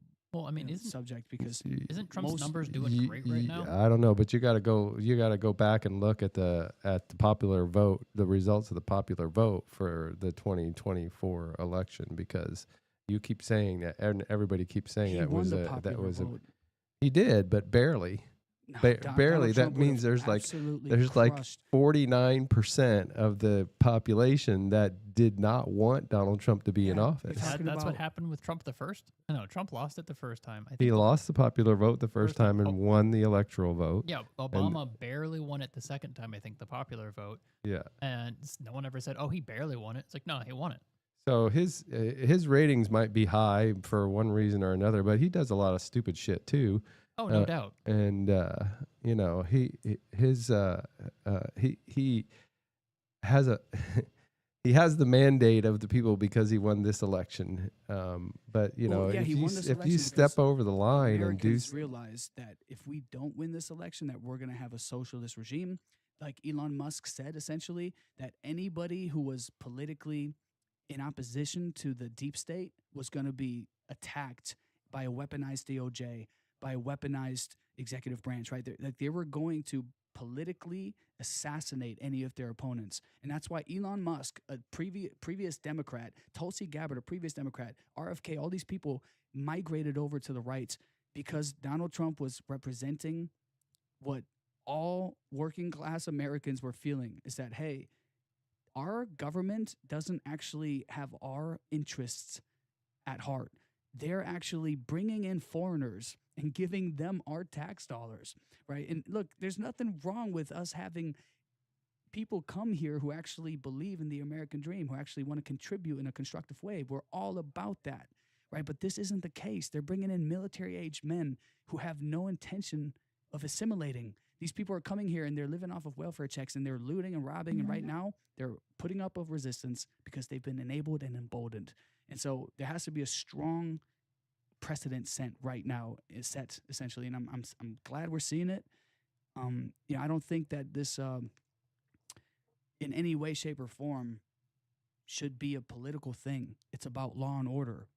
subject, because isn't Trump's numbers doing great right now? I don't know, but you got to go back and look at the popular vote, the results of the popular vote for the 2024 election, because you keep saying that, and everybody keeps saying he did, but barely. Barely. That means there's like 49% of the population that did not want Donald Trump to be in office. That's what happened with Trump the first. No, Trump lost it the first time. I think he lost the popular vote the first time and won the electoral vote. Yeah, Obama barely won it the second time. I think the popular vote. Yeah, and no one ever said, "Oh, he barely won it." It's like, no, he won it. So his ratings might be high for one reason or another, but he does a lot of stupid shit too. Oh, no doubt. And he has he has the mandate of the people because he won this election. But if you step over the line Americans and realize that if we don't win this election, that we're going to have a socialist regime, like Elon Musk said, essentially, that anybody who was politically in opposition to the deep state was going to be attacked by a weaponized DOJ, by a weaponized executive branch, right? They were going to politically assassinate any of their opponents. And that's why Elon Musk, a previous Democrat, Tulsi Gabbard, a previous Democrat, RFK, all these people migrated over to the right, because Donald Trump was representing what all working class Americans were feeling, is that, hey, our government doesn't actually have our interests at heart. They're actually bringing in foreigners and giving them our tax dollars, right? And look, there's nothing wrong with us having people come here who actually believe in the American dream, who actually want to contribute in a constructive way. We're all about that, right? But this isn't the case. They're bringing in military-aged men who have no intention of assimilating. These people are coming here and they're living off of welfare checks, and they're looting and robbing. And right now they're putting up a resistance because they've been enabled and emboldened. And so there has to be a strong precedent set right now, essentially. And I'm glad we're seeing it. I don't think that this, in any way, shape, or form, should be a political thing. It's about law and order.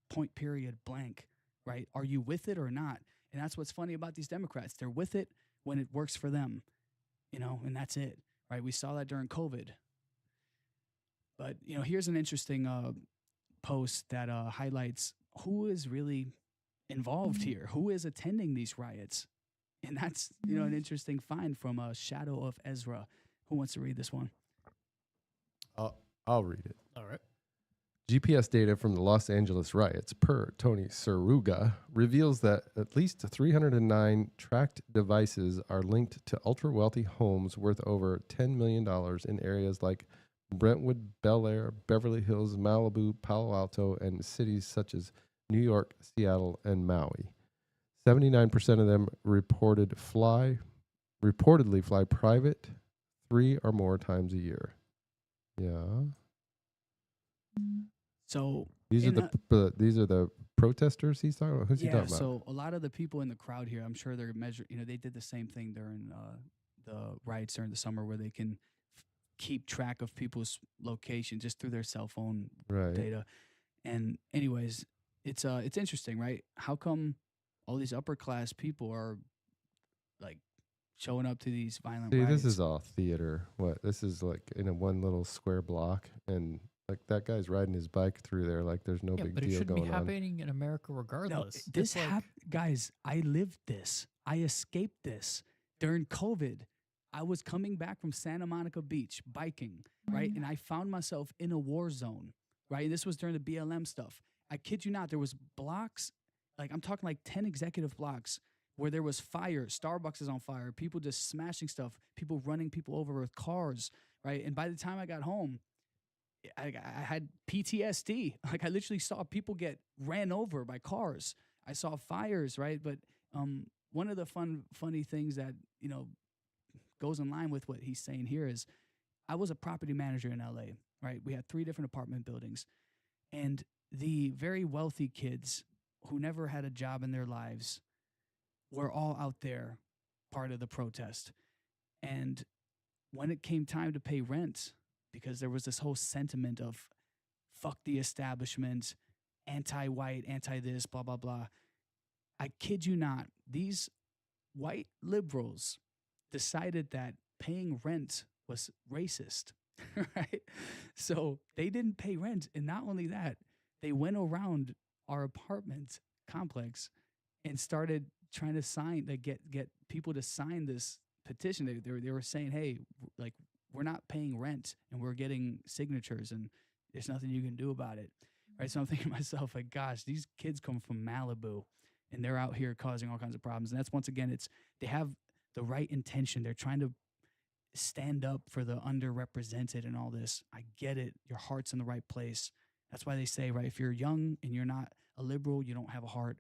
Point, period, blank. Right? Are you with it or not? And that's what's funny about these Democrats. They're with it when it works for them, and that's it, right? We saw that during COVID. But, here's an interesting post that highlights who is really involved here, who is attending these riots. And that's, an interesting find from Shadow of Ezra. Who wants to read this one? I'll read it. All right. GPS data from the Los Angeles riots, per Tony Saruga, reveals that at least 309 tracked devices are linked to ultra-wealthy homes worth over $10 million in areas like Brentwood, Bel Air, Beverly Hills, Malibu, Palo Alto, and cities such as New York, Seattle, and Maui. 79% of them reportedly fly private 3 or more times a year. Yeah. So These are the protesters he's talking about. Who's he talking about? So a lot of the people in the crowd here, I'm sure they're measuring. They did the same thing during the riots during the summer, where they can keep track of people's location just through their cell phone data. And anyways, it's interesting, right? How come all these upper class people are like showing up to these violent riots? This is all theater. This is like in a one little square block, and like that guy's riding his bike through there like there's no big deal going on. But it shouldn't be happening in America regardless. No, this guys, I lived this. I escaped this during COVID. I was coming back from Santa Monica Beach biking, right? And I found myself in a war zone, right? And this was during the BLM stuff. I kid you not, there was blocks, like I'm talking like 10 executive blocks where there was fire. Starbucks is on fire. People just smashing stuff. People running people over with cars, right? And by the time I got home, I had PTSD. Like I literally saw people get ran over by cars. I saw fires, right? But one of the funny things that, goes in line with what he's saying here is I was a property manager in LA, right? We had 3 different apartment buildings. And the very wealthy kids who never had a job in their lives were all out there part of the protest. And when it came time to pay rent, because there was this whole sentiment of fuck the establishment, anti-white, anti-this, blah, blah, blah. I kid you not, these white liberals decided that paying rent was racist, right? So they didn't pay rent. And not only that, they went around our apartment complex and started trying to get people to sign this petition. They were saying, hey, like, we're not paying rent and we're getting signatures and there's nothing you can do about it, right? So I'm thinking to myself, like, gosh, these kids come from Malibu and they're out here causing all kinds of problems. And that's, once again, they have the right intention. They're trying to stand up for the underrepresented and all this. I get it. Your heart's in the right place. That's why they say, right, if you're young and you're not a liberal, you don't have a heart.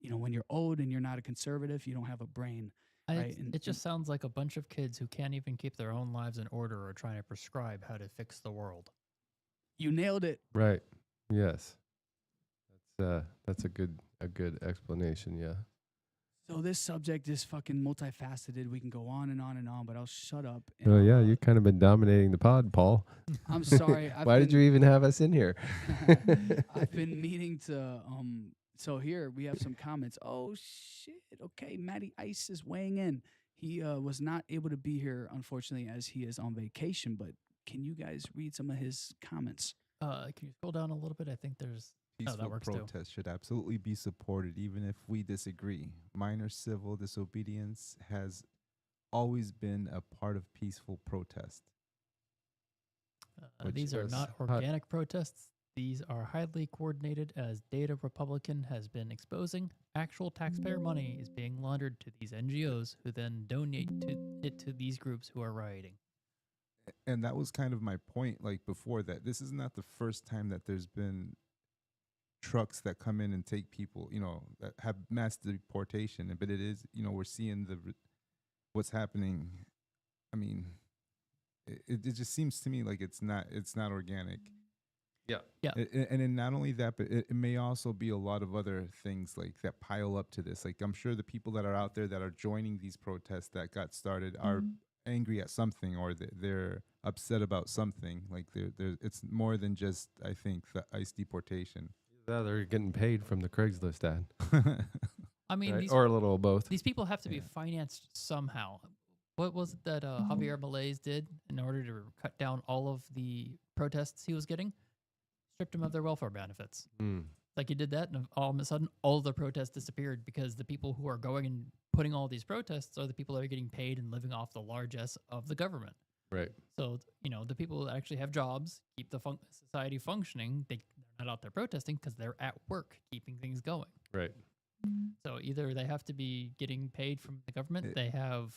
When you're old and you're not a conservative, you don't have a brain. Right? It just sounds like a bunch of kids who can't even keep their own lives in order or trying to prescribe how to fix the world. You nailed it. Right. Yes. That's a good explanation. Yeah. So this subject is fucking multifaceted. We can go on and on and on, but I'll shut up. Oh yeah, you've kind of been dominating the pod, Paul. I'm sorry. Why did you even have us in here? I've been meaning to. So here we have some comments. Oh shit. Okay, Matty Ice is weighing in. He was not able to be here, unfortunately, as he is on vacation. But can you guys read some of his comments? Can you scroll down a little bit? I think there's. Peaceful protest should absolutely be supported, even if we disagree. Minor civil disobedience has always been a part of peaceful protest. These are not organic protests. These are highly coordinated, as Data Republican has been exposing. Actual taxpayer money is being laundered to these NGOs, who then donate to these groups who are rioting. And that was kind of my point, like before, that this is not the first time that there's been trucks that come in and take people, that have mass deportation. But it is, we're seeing what's happening. I mean, it just seems to me like it's not organic. Yeah. And then not only that, but it may also be a lot of other things like that pile up to this. Like, I'm sure the people that are out there that are joining these protests that got started are angry at something, or they're upset about something. Like it's more than just, I think, the ICE deportation. Yeah, they're getting paid from the Craigslist ad. I mean, right? Or a little of both. These people have to be financed somehow. What was it that Javier Malays did in order to cut down all of the protests he was getting? Stripped them of their welfare benefits. Like he did that, and all of a sudden, all the protests disappeared because the people who are going and putting all these protests are the people that are getting paid and living off the largesse of the government. Right. So, the people that actually have jobs, keep the society functioning, they're not out there protesting because they're at work keeping things going. Right. So either they have to be getting paid from the government, they have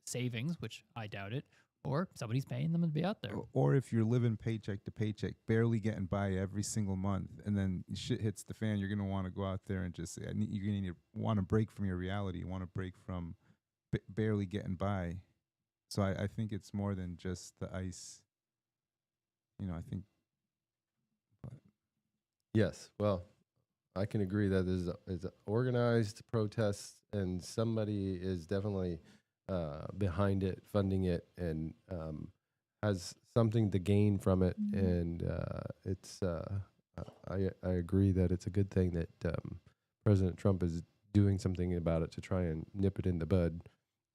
savings, which I doubt it, or somebody's paying them to be out there. Or if you're living paycheck to paycheck, barely getting by every single month, and then shit hits the fan, you're going to want to go out there and just say, you're going to want to break from your reality. You want to break from barely getting by. So I think it's more than just the ICE. I think. But. Yes. Well, I can agree that there's organized protests, and somebody is definitely behind it, funding it, and has something to gain from it. And it's I agree that it's a good thing that President Trump is doing something about it to try and nip it in the bud,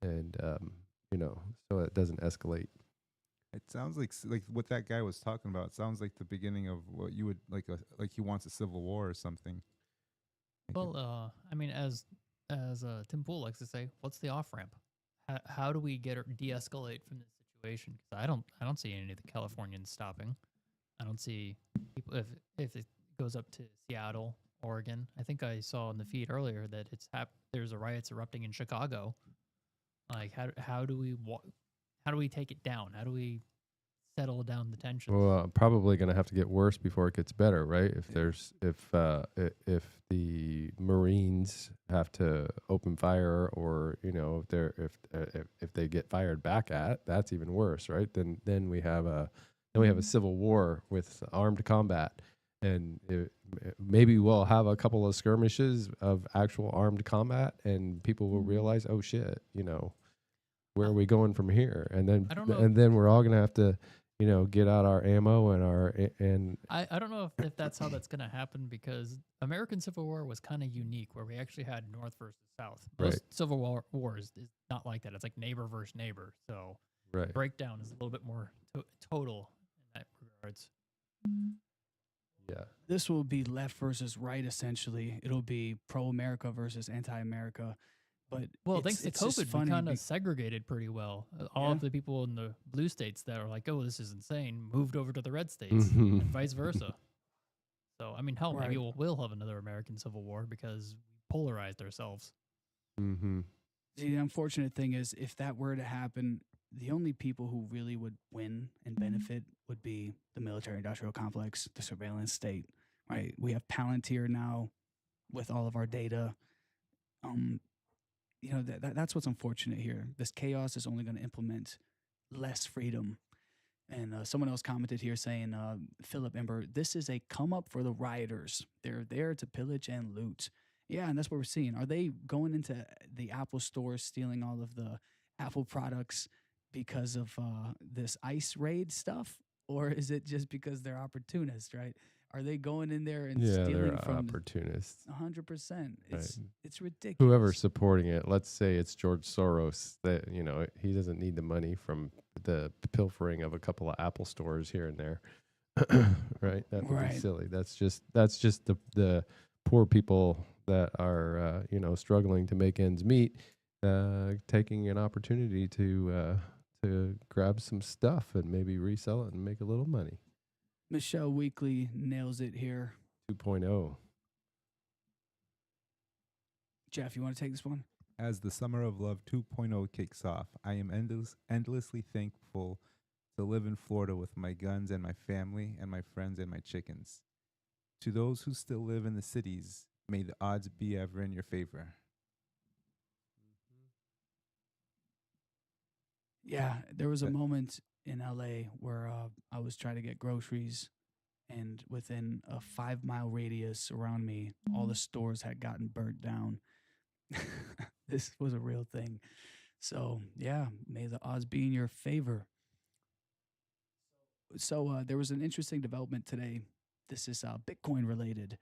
and so it doesn't escalate. It sounds like what that guy was talking about. It sounds like the beginning of what you would like he wants a civil war or something. Well, I mean, as Tim Pool likes to say, what's the off ramp? How do we de-escalate from this situation? Because I don't see any of the Californians stopping. I don't see people if it goes up to Seattle, Oregon. I think I saw in the feed earlier that there's a riots erupting in Chicago. Like how do we take it down? How do we settle down the tensions? Well, probably going to have to get worse before it gets better, right? If the Marines have to open fire, or if they get fired back at, that's even worse, right? Then we have a civil war with armed combat, and maybe we'll have a couple of skirmishes of actual armed combat, and people will realize, oh shit, where are we going from here? And then we're all going to have to get out our ammo and I don't know if that's how that's going to happen, because American Civil War was kind of unique, where we actually had North versus South. Most Civil Wars is not like that. It's like neighbor versus neighbor. So the breakdown is a little bit more total in that regards. Yeah. This will be left versus right, essentially. It'll be pro-America versus anti-America. But thanks to COVID, we kind of segregated pretty well. All of the people in the blue states that are like, oh, this is insane, moved over to the red states, and vice versa. So, I mean, hell, maybe we'll have another American Civil War because we polarized ourselves. Mm-hmm. See, the unfortunate thing is, if that were to happen, the only people who really would win and benefit would be the military-industrial complex, the surveillance state, right? We have Palantir now with all of our data. That's what's unfortunate here. This chaos is only going to implement less freedom. And someone else commented here saying, Philip Ember, this is a come up for the rioters. They're there to pillage and loot. Yeah, and that's what we're seeing. Are they going into the Apple store, stealing all of the Apple products because of this ICE raid stuff? Or is it just because they're opportunists, right? Are they going in there and stealing they're from opportunists? 100%. It's ridiculous. Whoever's supporting it, let's say it's George Soros, that he doesn't need the money from the pilfering of a couple of Apple stores here and there, right? That would be silly. That's just the poor people that are struggling to make ends meet, taking an opportunity to grab some stuff and maybe resell it and make a little money. Michelle Weekly nails it here. 2.0. Jeff, you want to take this one? As the Summer of Love 2.0 kicks off, I am endlessly thankful to live in Florida with my guns and my family and my friends and my chickens. To those who still live in the cities, may the odds be ever in your favor. Yeah, there was a moment in LA where I was trying to get groceries, and within a 5-mile radius around me, all the stores had gotten burnt down. This was a real thing. So, yeah, may the odds be in your favor. So there was an interesting development today. This is Bitcoin related.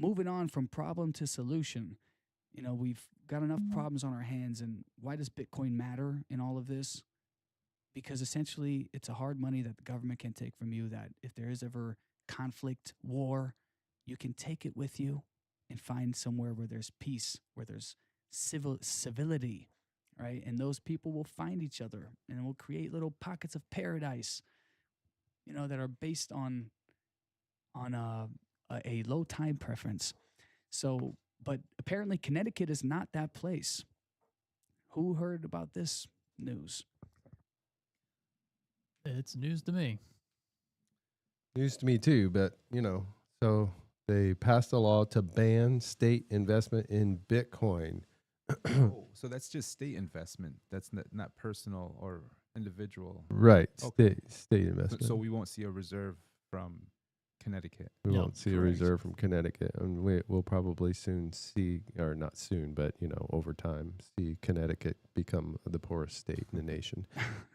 Moving on from problem to solution. We've got enough problems on our hands, and why does Bitcoin matter in all of this? Because essentially it's a hard money that the government can take from you, that if there is ever conflict, war, you can take it with you and find somewhere where there's peace, where there's civility, right? And those people will find each other and will create little pockets of paradise, that are based on a low time preference. So, but apparently Connecticut is not that place. Who heard about this news? It's news to me. News to me too, but so they passed a law to ban state investment in Bitcoin. Oh, so that's just state investment. That's not personal or individual. Right, Okay. state investment. So we won't see a reserve from Connecticut. We Yeah, won't see correct. a reserve from Connecticut, and we'll probably soon see, or not soon, but over time, see Connecticut become the poorest state in the nation.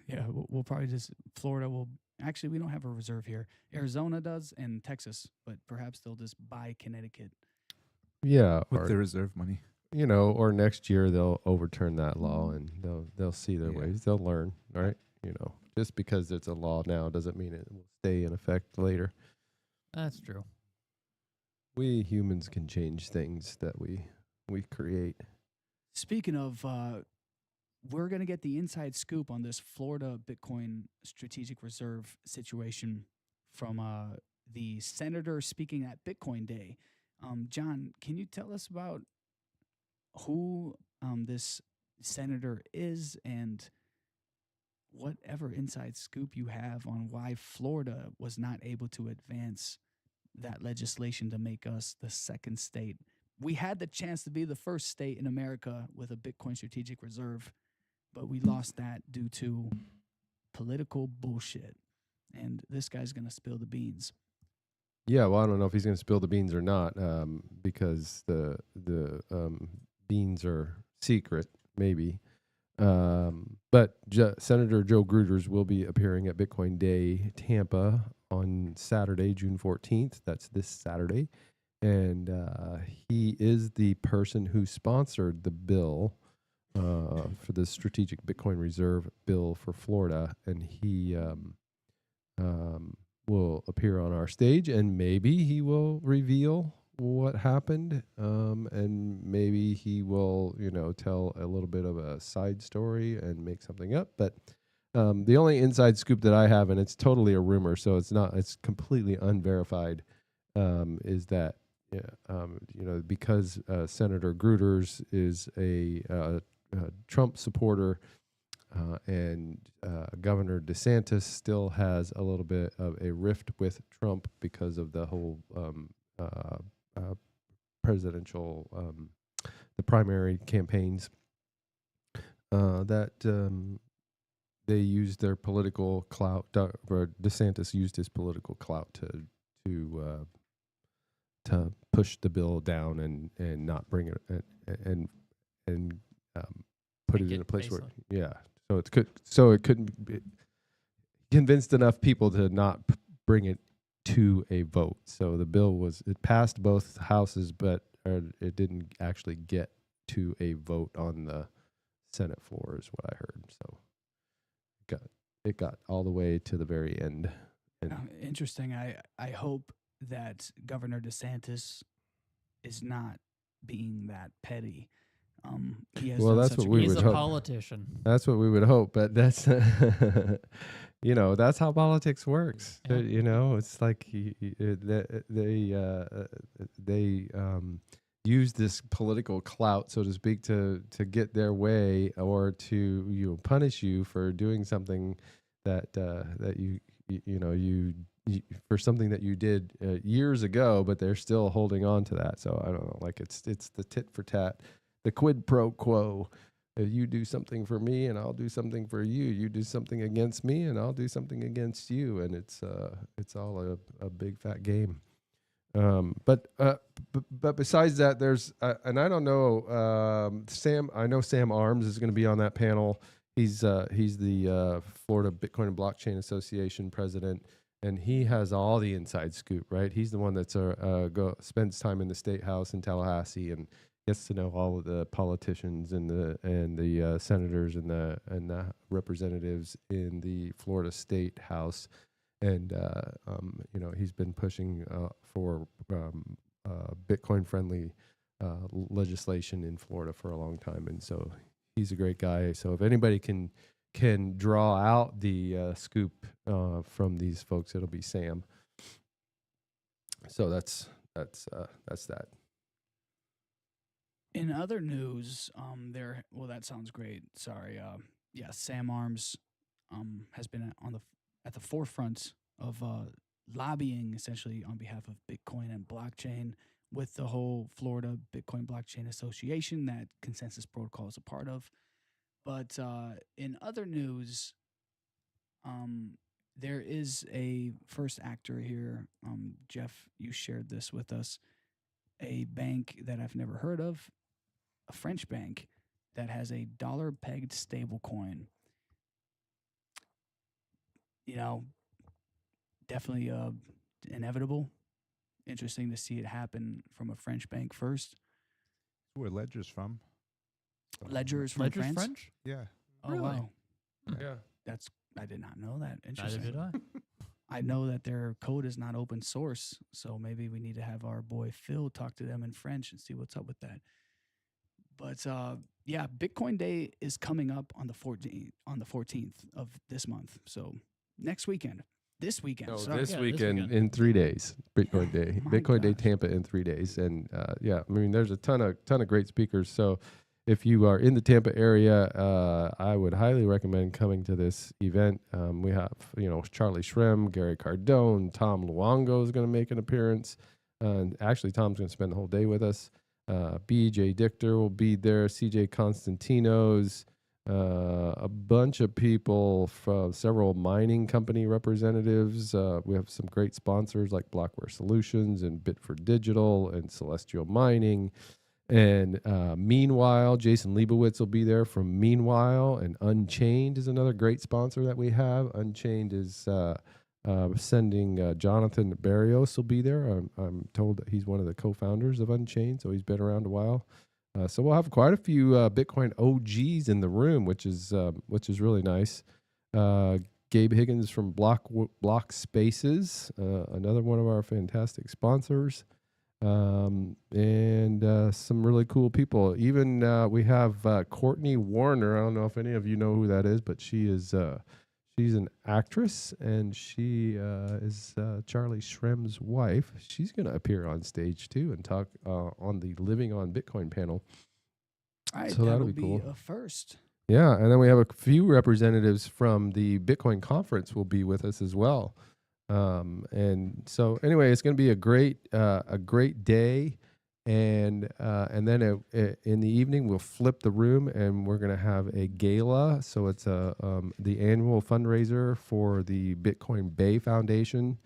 Yeah, we'll probably Florida will, actually, we don't have a reserve here. Arizona does and Texas, but perhaps they'll just buy Connecticut. Yeah, With the reserve money. or next year they'll overturn that law and they'll see their Yeah. ways. They'll learn, right? Just because it's a law now doesn't mean it will stay in effect later. That's true. We humans can change things that we create. Speaking of, we're going to get the inside scoop on this Florida Bitcoin Strategic Reserve situation from the senator speaking at Bitcoin Day. John, can you tell us about who this senator is and whatever inside scoop you have on why Florida was not able to advance that legislation to make us the second state? We had the chance to be the first state in America with a Bitcoin strategic reserve, but we lost that due to political bullshit. And this guy's going to spill the beans. Yeah, well, I don't know if he's going to spill the beans or not, because the beans are secret, maybe. But Senator Joe Gruters will be appearing at Bitcoin Day Tampa on Saturday, June 14th. That's this Saturday. And he is the person who sponsored the bill for the Strategic Bitcoin Reserve bill for Florida. And he will appear on our stage, and maybe he will reveal what happened, and maybe he will, tell a little bit of a side story and make something up. But the only inside scoop that I have, and it's totally a rumor, so it's completely unverified, is that because Senator Gruters is a Trump supporter, and Governor DeSantis still has a little bit of a rift with Trump because of the whole presidential, the primary campaigns, that they used their political clout, or DeSantis used his political clout to push the bill down and not bring it and put it in a place where, yeah. So it couldn't be convinced enough people to not bring it to a vote. So the bill it passed both houses, but it didn't actually get to a vote on the Senate floor, is what I heard. So it got all the way to the very end. And Interesting. I hope that Governor DeSantis is not being that petty. He has that's what we He's would a hope. politician. That's what we would hope, but that's that's how politics works. Yeah. It's like they use this political clout, so to speak, to get their way, or to punish you for doing something that you for something that you did years ago, but they're still holding on to that. So I don't know, like it's the tit for tat. The quid pro quo. You do something for me, and I'll do something for you. You do something against me, and I'll do something against you. And it's all a big fat game. But besides that, there's and I don't know, Sam. I know Sam Arms is going to be on that panel. He's the Florida Bitcoin and Blockchain Association president, and he has all the inside scoop. Right, he's the one that's spends time in the State House in Tallahassee and gets to know all of the politicians and the senators and the representatives in the Florida State House, and he's been pushing for Bitcoin-friendly legislation in Florida for a long time, and so he's a great guy. So if anybody can draw out the scoop from these folks, it'll be Sam. So that's that. In other news, that sounds great. Sorry, Sam Arms has been at the forefront of lobbying essentially on behalf of Bitcoin and blockchain with the whole Florida Bitcoin Blockchain Association that Consensus Protocol is a part of. But in other news, there is a first actor here. Jeff, you shared this with us. A bank that I've never heard of, a French bank that has a dollar pegged stable coin. Definitely inevitable. Interesting to see it happen from a French bank first. Where Ledger's from? Ledger is from France? French? Yeah. Oh, Really? wow. Yeah. I did not know that. Neither Interesting. did I. I know that their code is not open source, so maybe we need to have our boy Phil talk to them in French and see what's up with that. But Bitcoin Day is coming up on the 14th of this month. So next weekend. This weekend. No, sorry. this Yeah, this weekend weekend. in 3 days, Bitcoin Day. My Bitcoin Day gosh. Tampa in 3 days. And there's a ton of great speakers. So if you are in the Tampa area, I would highly recommend coming to this event. We have, Charlie Shrem, Gary Cardone, Tom Luongo is going to make an appearance. And actually, Tom's going to spend the whole day with us. BJ Dichter will be there, CJ Constantinos, a bunch of people from several mining company representatives. We have some great sponsors like Blockware Solutions and Bit4 Digital and Celestial Mining. And Meanwhile, Jason Leibowitz will be there from Meanwhile, and Unchained is another great sponsor that we have. Unchained is sending Jonathan Barrios will be there. I'm told that he's one of the co-founders of Unchained, so he's been around a while. So we'll have quite a few Bitcoin OGs in the room, which is really nice. Gabe Higgins from Block Spaces, another one of our fantastic sponsors. And some really cool people. Even we have Courtney Warner. I don't know if any of you know who that is, but she's an actress, and she is Charlie Shrem's wife. She's going to appear on stage too and talk on the Living on Bitcoin panel. All right, So that'll that'll be cool. a first. Yeah, and then we have a few representatives from the Bitcoin conference will be with us as well. And so anyway, it's going to be a great day, and then in the evening we'll flip the room and we're going to have a gala. So it's the annual fundraiser for the Bitcoin Bay Foundation,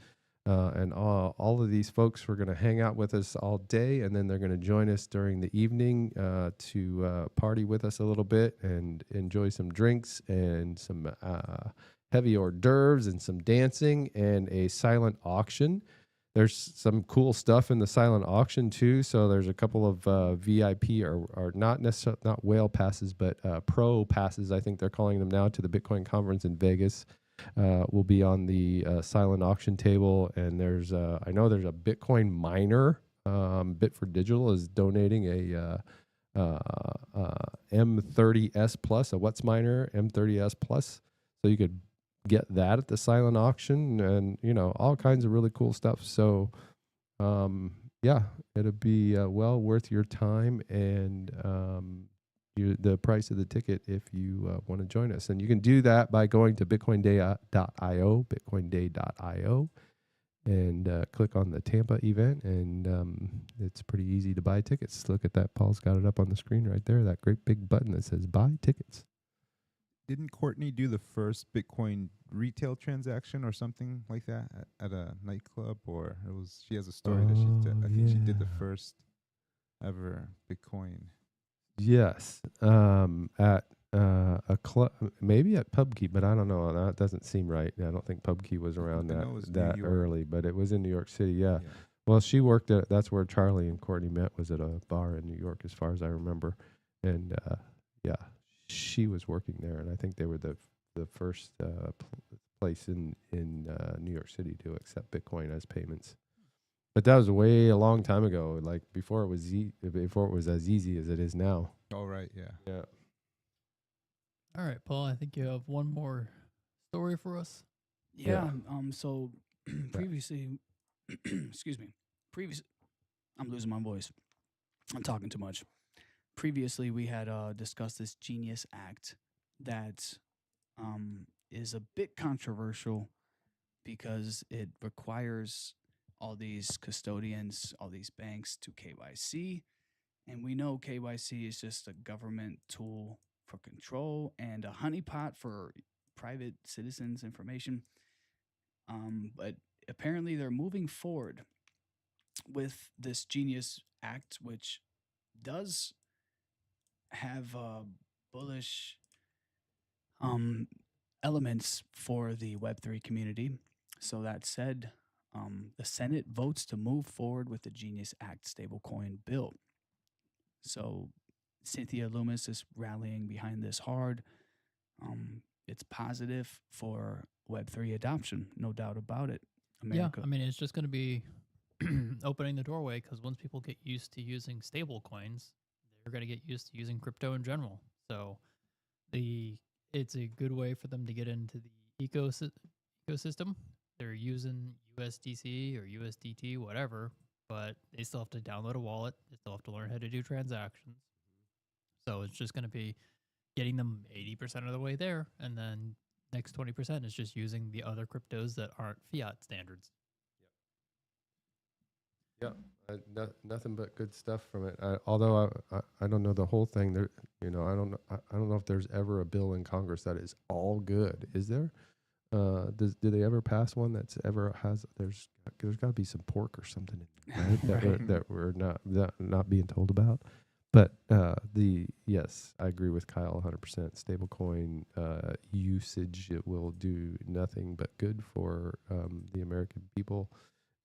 and all of these folks were going to hang out with us all day, and then they're going to join us during the evening to party with us a little bit and enjoy some drinks and some heavy hors d'oeuvres and some dancing and a silent auction. There's some cool stuff in the silent auction too. So there's a couple of VIP or not necessarily not whale passes, but pro passes, I think they're calling them now, to the Bitcoin conference in Vegas. Will be on the silent auction table. And I know there's a Bitcoin miner. Bit4 Digital is donating a M30S Plus, a What's Miner M30S Plus. So you could get that at the silent auction, and all kinds of really cool stuff. So it'll be well worth your time, and the price of the ticket if you want to join us. And you can do that by going to bitcoinday.io, and click on the Tampa event, and it's pretty easy to buy tickets. Look at that. Paul's got it up on the screen right there, that great big button that says buy tickets. Didn't Courtney do the first Bitcoin retail transaction or something like that at a nightclub? Or she has a story that I think she did the first ever Bitcoin. Yes, at a club, maybe at PubKey, but I don't know. That doesn't seem right. I don't think PubKey was around that early, but it was in New York City. Yeah. Well, she worked at. That's where Charlie and Courtney met, was at a bar in New York, as far as I remember. And she was working there, and I think they were the first place in New York City to accept Bitcoin as payments. But that was a long time ago, like before it was as easy as it is now. Oh, right. Yeah. Yeah. All right, Paul, I think you have one more story for us. Yeah. So previously, excuse me. I'm losing my voice. I'm talking too much. Previously, we had discussed this Genius Act that is a bit controversial because it requires all these custodians, all these banks to KYC. And we know KYC is just a government tool for control and a honeypot for private citizens' information. But apparently, they're moving forward with this Genius Act, which does have bullish elements for the Web3 community. So that said, the Senate votes to move forward with the Genius Act stablecoin bill. So Cynthia Loomis is rallying behind this hard. It's positive for Web3 adoption, no doubt about it. America. Yeah, I mean, it's just going to be opening the doorway because once people get used to using stable coins, they're going to get used to using crypto in general. So it's a good way for them to get into the ecosystem. They're using USDC or USDT, whatever, but they still have to download a wallet. They still have to learn how to do transactions. So it's just going to be getting them 80% of the way there, and then next 20% is just using the other cryptos that aren't fiat standards. Yeah, nothing but good stuff from it. Although I don't know the whole thing. There, I don't know if there's ever a bill in Congress that is all good. Is there? Do they ever pass one that's ever has? There's got to be some pork or something in there, right? that we're not being told about. But yes, I agree with Kyle 100%. Stablecoin usage, it will do nothing but good for the American people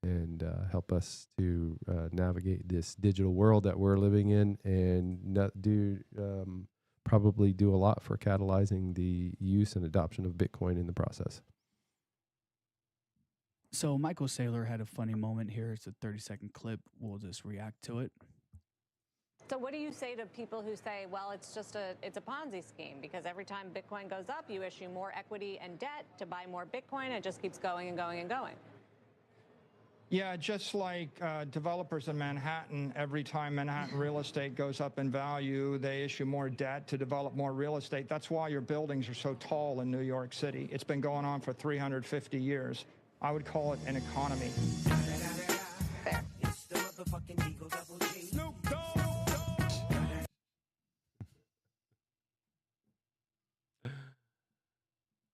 and help us to navigate this digital world that we're living in, and probably do a lot for catalyzing the use and adoption of Bitcoin in the process. So Michael Saylor had a funny moment here. It's a 30-second clip. We'll just react to it. So what do you say to people who say, well, it's a Ponzi scheme because every time Bitcoin goes up, you issue more equity and debt to buy more Bitcoin. It just keeps going and going and going. Yeah, just like developers in Manhattan, every time Manhattan real estate goes up in value, they issue more debt to develop more real estate. That's why your buildings are so tall in New York City. It's been going on for 350 years. I would call it an economy.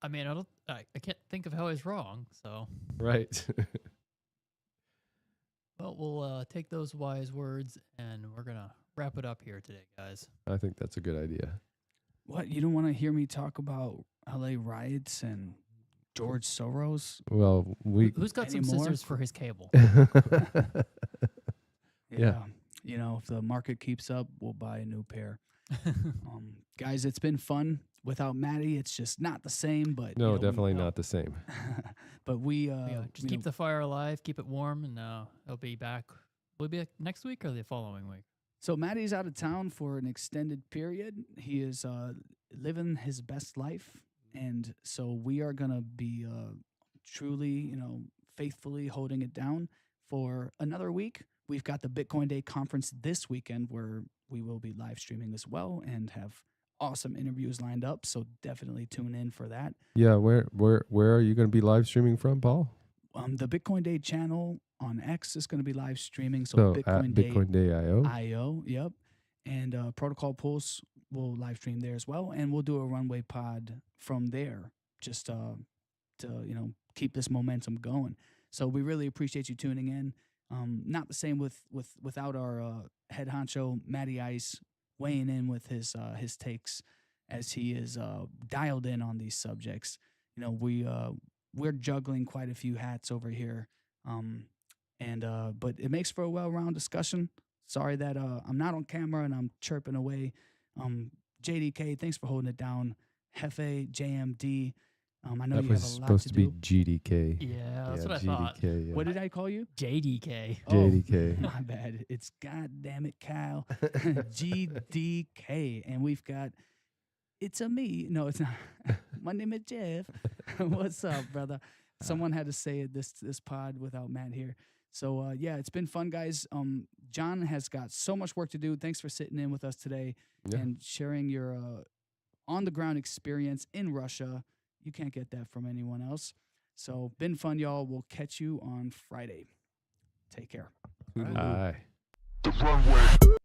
I mean, I can't think of how he's wrong. So right. Well, we'll take those wise words and we're gonna wrap it up here today, guys. I think that's a good idea. What, you don't want to hear me talk about LA riots and George Soros? Well, who's got some scissors for his cable? Yeah. If the market keeps up, we'll buy a new pair. Guys, it's been fun. Without Maddie, it's just not the same. But no, definitely not the same. But we just keep the fire alive, keep it warm, and he'll be back. Will he be back next week or the following week? So Maddie's out of town for an extended period. He is living his best life, and so we are gonna be truly, faithfully holding it down for another week. We've got the Bitcoin Day conference this weekend where we will be live streaming as well and have awesome interviews lined up. So definitely tune in for that. Yeah, where are you going to be live streaming from, Paul? The Bitcoin Day channel on X is going to be live streaming. So Bitcoin Day Bitcoin Day IO. IO, yep. And Protocol Pulse will live stream there as well, and we'll do a runway pod from there, just to keep this momentum going. So we really appreciate you tuning in. Not the same without our head honcho Matty Ice weighing in with his takes as he is dialed in on these subjects. We're juggling quite a few hats over here, but it makes for a well-rounded discussion. Sorry that I'm not on camera and I'm chirping away. JDK, thanks for holding it down. Hefe, JMD, I know That you was have a lot supposed to to be do. GDK. Yeah, that's what I thought. GDK, yeah. What did I call you? JDK. JDK. Oh, my bad. It's goddamn it, Kyle. GDK, and we've got. It's a me. No, it's not. My name is Jeff. What's up, brother? Someone had to say it this pod without Matt here. So yeah, it's been fun, guys. John has got so much work to do. Thanks for sitting in with us today and sharing your on the ground experience in Russia. You can't get that from anyone else. So been fun, y'all. We'll catch you on Friday. Take care. Aye. The runway.